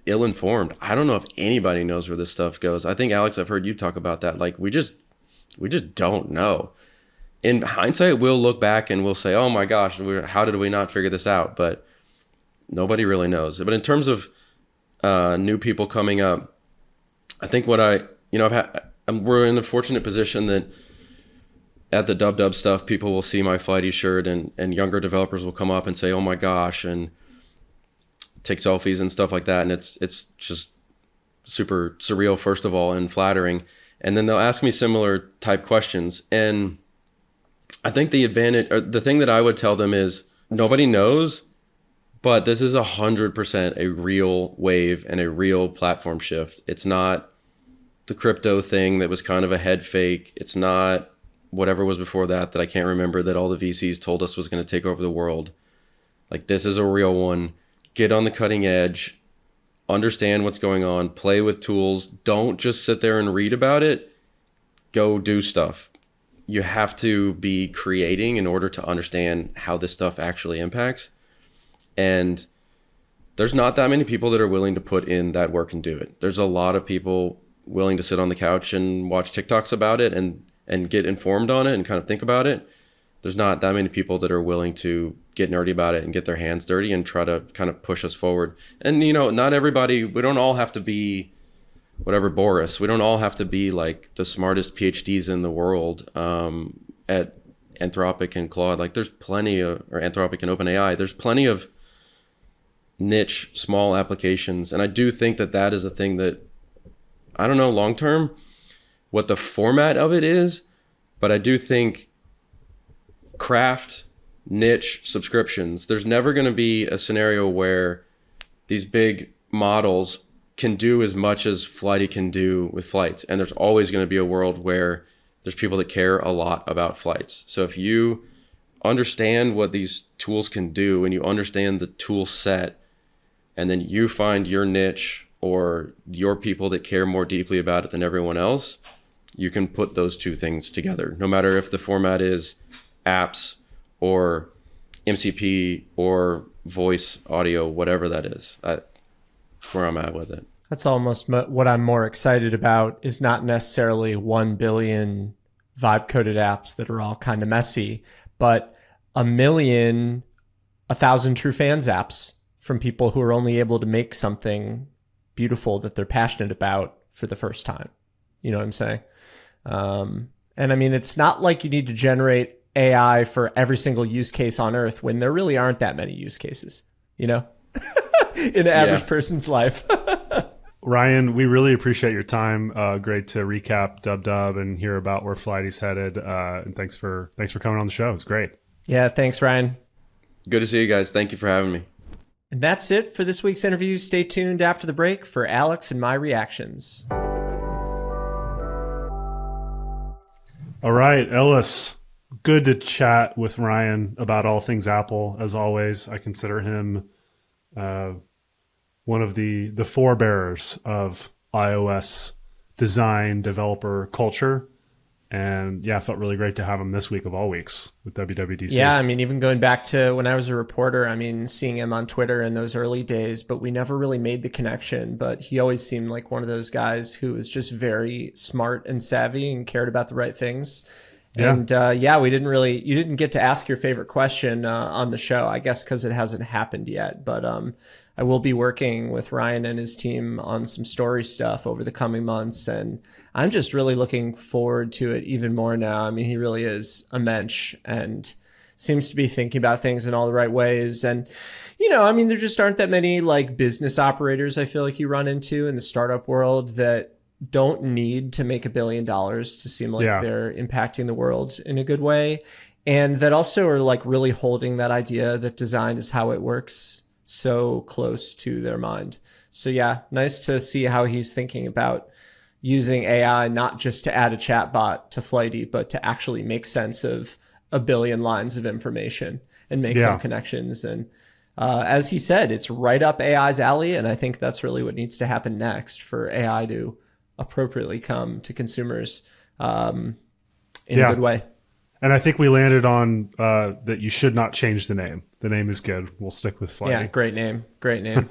ill-informed. I don't know if anybody knows where this stuff goes. I think, Alex, I've heard you talk about that. Like, we just don't know. In hindsight, we'll look back and we'll say, oh my gosh, how did we not figure this out? But nobody really knows. But in terms of new people coming up, I think we're in the fortunate position that at the dub stuff, people will see my Flighty shirt and younger developers will come up and say, oh my gosh, and take selfies and stuff like that. And it's just super surreal, first of all, and flattering. And then they'll ask me similar type questions. And I think the advantage, or the thing that I would tell them is nobody knows, but this is 100% a real wave and a real platform shift. It's not the crypto thing that was kind of a head fake. It's not whatever was before that I can't remember, that all the VCs told us was going to take over the world. Like, this is a real one. Get on the cutting edge, understand what's going on, play with tools. Don't just sit there and read about it. Go do stuff. You have to be creating in order to understand how this stuff actually impacts. And there's not that many people that are willing to put in that work and do it. There's a lot of people willing to sit on the couch and watch TikToks about it, and and get informed on it and kind of think about it, there's not that many people that are willing to get nerdy about it and get their hands dirty and try to kind of push us forward. And, you know, not everybody, we don't all have to be whatever Boris. We don't all have to be like the smartest PhDs in the world at Anthropic and Claude. Like there's plenty of, or Anthropic and OpenAI, there's plenty of niche, small applications. And I do think that that is a thing that, I don't know long term what the format of it is, but I do think craft, niche subscriptions, there's never going to be a scenario where these big models can do as much as Flighty can do with flights. And there's always going to be a world where there's people that care a lot about flights. So if you understand what these tools can do and you understand the tool set, and then you find your niche or your people that care more deeply about it than everyone else, you can put those two things together, no matter if the format is apps or MCP or voice audio, whatever that is. That's where I'm at with it. That's almost what I'm more excited about, is not necessarily 1 billion vibe coded apps that are all kind of messy, but 1,000,000, 1,000 true fans apps from people who are only able to make something beautiful that they're passionate about for the first time. You know what I'm saying? And I mean, it's not like you need to generate AI for every single use case on earth when there really aren't that many use cases, you know, in an average person's life. Ryan, we really appreciate your time. Great to recap Dub and hear about where Flighty's headed. And thanks for coming on the show. It's great. Yeah. Thanks, Ryan. Good to see you guys. Thank you for having me. And that's it for this week's interview. Stay tuned after the break for Alex and my reactions. All right, Ellis. Good to chat with Ryan about all things Apple. As always, I consider him one of the forebearers of iOS design developer culture. And yeah, I felt really great to have him this week of all weeks with WWDC. Yeah, I mean, even going back to when I was a reporter, I mean, seeing him on Twitter in those early days, but we never really made the connection. But he always seemed like one of those guys who was just very smart and savvy and cared about the right things. Yeah. And you didn't get to ask your favorite question on the show, I guess, because it hasn't happened yet. But I will be working with Ryan and his team on some story stuff over the coming months. And I'm just really looking forward to it even more now. I mean, he really is a mensch and seems to be thinking about things in all the right ways. And, you know, I mean, there just aren't that many like business operators I feel like you run into in the startup world that don't need to make $1 billion to seem like they're impacting the world in a good way. And that also are like really holding that idea that design is how it works so close to their mind. So yeah, nice to see how he's thinking about using AI, not just to add a chatbot to Flighty, but to actually make sense of 1 billion lines of information and make some connections. And as he said, it's right up AI's alley. And I think that's really what needs to happen next for AI to appropriately come to consumers in a good way. And I think we landed on that you should not change the name. The name is good. We'll stick with Flighty. Yeah, great name. Great name.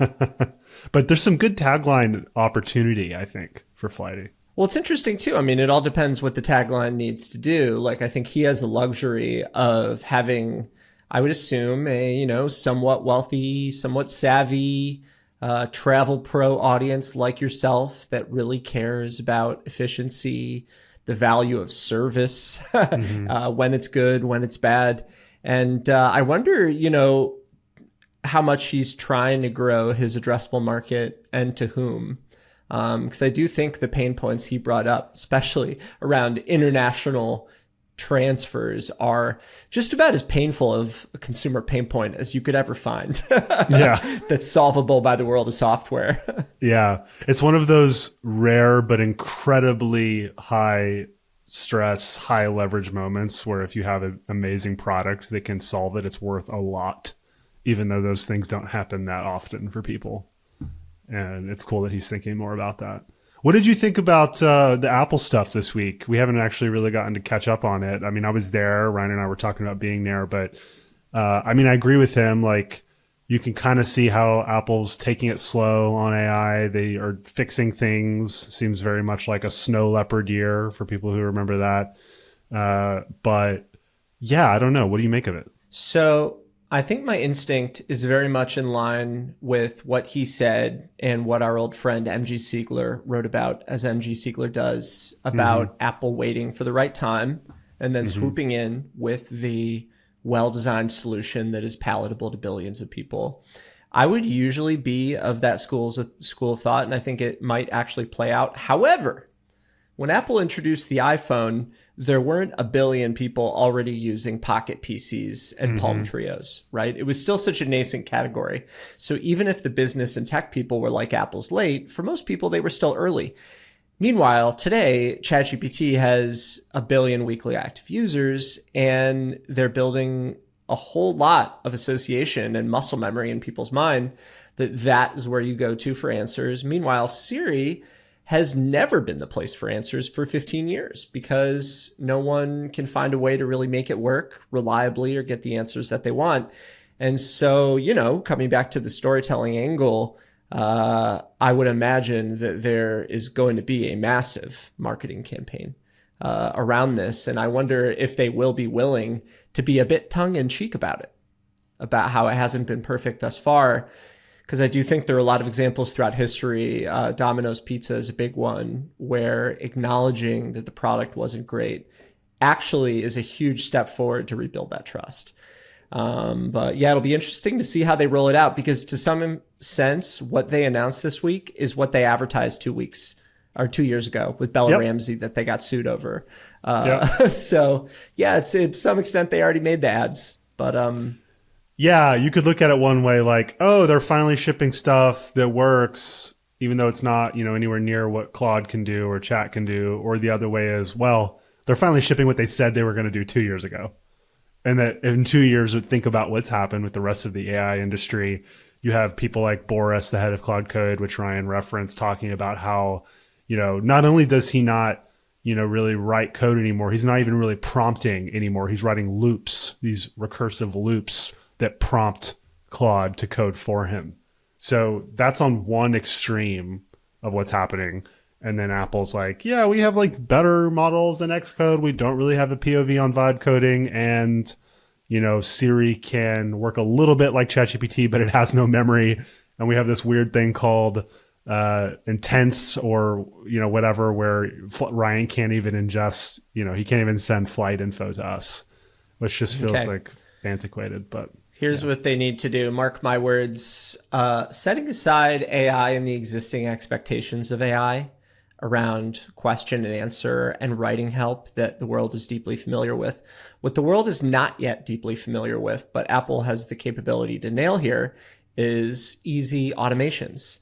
But there's some good tagline opportunity, I think, for Flighty. Well, it's interesting too. I mean, it all depends what the tagline needs to do. Like, I think he has the luxury of having, I would assume, a, you know, somewhat wealthy, somewhat savvy, travel pro audience like yourself that really cares about efficiency, the value of service, when it's good, when it's bad. And I wonder, you know, how much he's trying to grow his addressable market and to whom. Because I do think the pain points he brought up, especially around international transfers, are just about as painful of a consumer pain point as you could ever find. That's solvable by the world of software. Yeah. It's one of those rare but incredibly high stress, high leverage moments where if you have an amazing product that can solve it, it's worth a lot, even though those things don't happen that often for people. And it's cool that he's thinking more about that. What did you think about the Apple stuff this week? We haven't actually really gotten to catch up on it. I mean, I was there. Ryan and I were talking about being there, but I mean, I agree with him. Like, you can kind of see how Apple's taking it slow on AI. They are fixing things. Seems very much like a snow leopard year for people who remember that. But yeah, I don't know. What do you make of it? So I think my instinct is very much in line with what he said and what our old friend MG Siegler wrote about, as MG Siegler does, about Apple waiting for the right time and then swooping in with the well-designed solution that is palatable to billions of people. I would usually be of that school of thought, and I think it might actually play out. However, when Apple introduced the iPhone, there weren't a billion people already using Pocket PCs and Palm Trios, right? It was still such a nascent category. So even if the business and tech people were like Apple's late, for most people, they were still early. Meanwhile, today, ChatGPT has 1 billion weekly active users, and they're building a whole lot of association and muscle memory in people's mind that is where you go to for answers. Meanwhile, Siri has never been the place for answers for 15 years because no one can find a way to really make it work reliably or get the answers that they want. And so, you know, coming back to the storytelling angle, I would imagine that there is going to be a massive marketing campaign around this. And I wonder if they will be willing to be a bit tongue-in-cheek about it, about how it hasn't been perfect thus far. Because I do think there are a lot of examples throughout history. Domino's Pizza is a big one, where acknowledging that the product wasn't great actually is a huge step forward to rebuild that trust. But yeah, it'll be interesting to see how they roll it out, because to some sense, what they announced this week is what they advertised 2 years ago with Bella Ramsey that they got sued over. So yeah, it's to some extent they already made the ads, but yeah, you could look at it one way, like, oh, they're finally shipping stuff that works, even though it's not, you know, anywhere near what Claude can do or Chat can do. Or the other way is, well, they're finally shipping what they said they were going to do 2 years ago. And that in 2 years, think about what's happened with the rest of the AI industry. You have people like Boris, the head of Cloud Code, which Ryan referenced, talking about how, you know, not only does he not, you know, really write code anymore, he's not even really prompting anymore. He's writing loops, these recursive loops that prompt Claude to code for him. So that's on one extreme of what's happening. And then Apple's like, yeah, we have like better models than Xcode. We don't really have a POV on vibe coding. And, you know, Siri can work a little bit like ChatGPT, but it has no memory. And we have this weird thing called intense or, you know, whatever, where Ryan can't even ingest, you know, he can't even send flight info to us, which just feels like antiquated. But here's what they need to do. Mark my words, setting aside AI and the existing expectations of AI around question and answer and writing help that the world is deeply familiar with. What the world is not yet deeply familiar with, but Apple has the capability to nail here, is easy automations.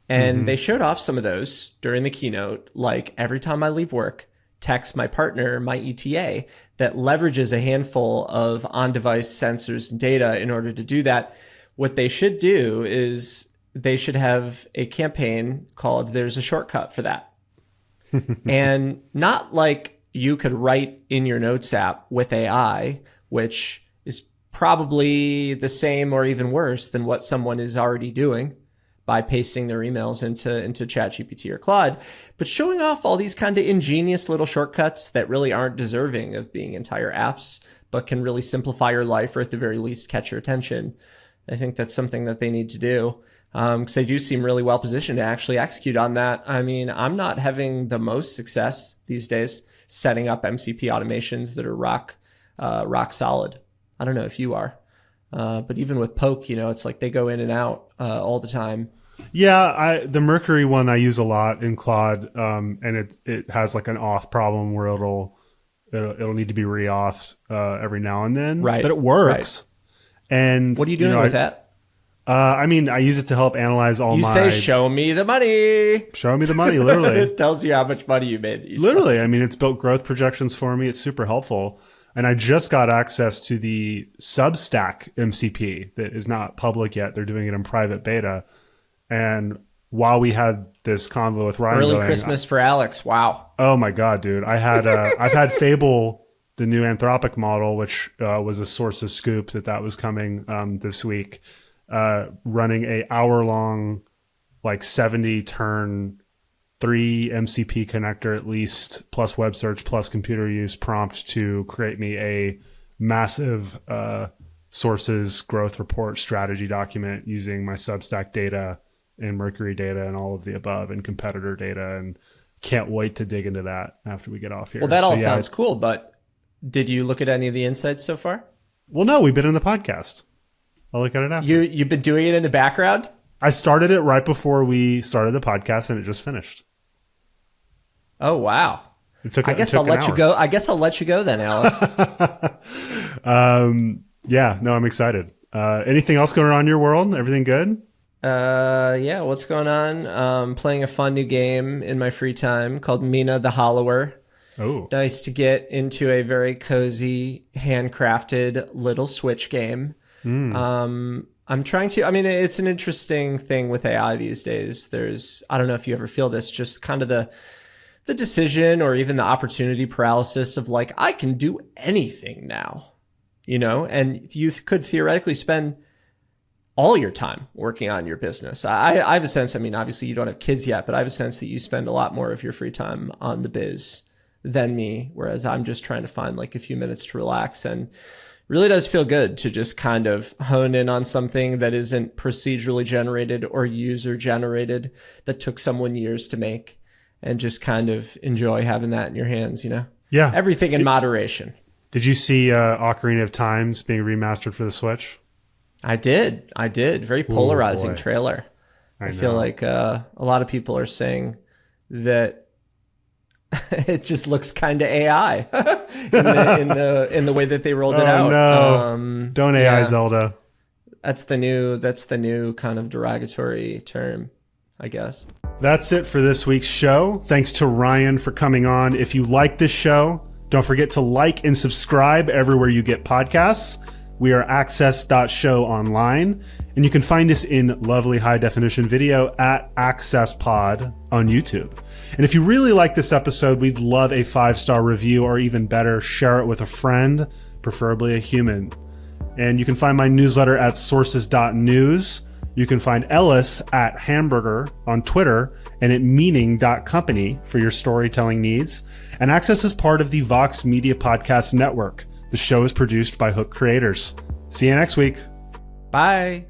And they showed off some of those during the keynote, like every time I leave work, text my partner, my ETA, that leverages a handful of on-device sensors and data in order to do that. What they should do is they should have a campaign called There's a Shortcut for That. And not like you could write in your notes app with AI, which is probably the same or even worse than what someone is already doing by pasting their emails into ChatGPT or Claude, but showing off all these kind of ingenious little shortcuts that really aren't deserving of being entire apps, but can really simplify your life or at the very least catch your attention. I think that's something that they need to do, because they do seem really well positioned to actually execute on that. I mean, I'm not having the most success these days setting up MCP automations that are rock solid. I don't know if you are. But even with Poke, you know, it's like they go in and out all the time. Yeah, the Mercury one I use a lot in Claude, and it has like an auth problem where it'll need to be re-authed every now and then. Right. But it works. Right. And what are you doing with that? I mean, I use it to help analyze all You say, show me the money. Show me the money, literally. It tells you how much money you made. Literally. I mean, it's built growth projections for me. It's super helpful. And I just got access to the Substack MCP that is not public yet. They're doing it in private beta. And while we had this convo with Ryan, early Christmas for Alex. Wow. Oh my God, dude. I had, I've had Fable, the new Anthropic model, which was a source of scoop that was coming this week, running a hour-long, like 70 turn 3 MCP connector at least, plus web search, plus computer use prompt to create me a massive sources growth report strategy document using my Substack data and Mercury data and all of the above and competitor data. And can't wait to dig into that after we get off here. Well, that all sounds cool, but did you look at any of the insights so far? Well, no, we've been in the podcast. I'll look at it after. You've been doing it in the background? I started it right before we started the podcast and it just finished. Oh, wow. I guess I'll let you go. I guess I'll let you go then, Alice. Yeah, no, I'm excited. Anything else going on in your world? Everything good? Yeah, what's going on? Playing a fun new game in my free time called Mina the Hollower. Oh. Nice to get into a very cozy, handcrafted little Switch game. I'm trying to, it's an interesting thing with AI these days. I don't know if you ever feel this, just kind of the decision or even the opportunity paralysis of like, I can do anything now, and you could theoretically spend all your time working on your business. I have a sense, obviously you don't have kids yet, but I have a sense that you spend a lot more of your free time on the biz than me, whereas I'm just trying to find like a few minutes to relax. And really does feel good to just kind of hone in on something that isn't procedurally generated or user generated, that took someone years to make, and just kind of enjoy having that in your hands, Yeah. Everything in moderation. Did you see Ocarina of Times being remastered for the Switch? I did. Very polarizing trailer. I feel like a lot of people are saying that it just looks kind of AI in the way that they rolled it out. No. Don't AI Zelda. That's the new kind of derogatory term, I guess. That's it for this week's show. Thanks to Ryan for coming on. If you like this show, don't forget to like and subscribe everywhere you get podcasts. We are access.show online, and you can find us in lovely high definition video at AccessPod on YouTube. And if you really like this episode, we'd love a 5-star review, or even better, share it with a friend, preferably a human. And you can find my newsletter at sources.news. You can find Ellis at Hamburger on Twitter and at meaning.company for your storytelling needs. And Access is part of the Vox Media Podcast Network. The show is produced by Hook Creators. See you next week. Bye.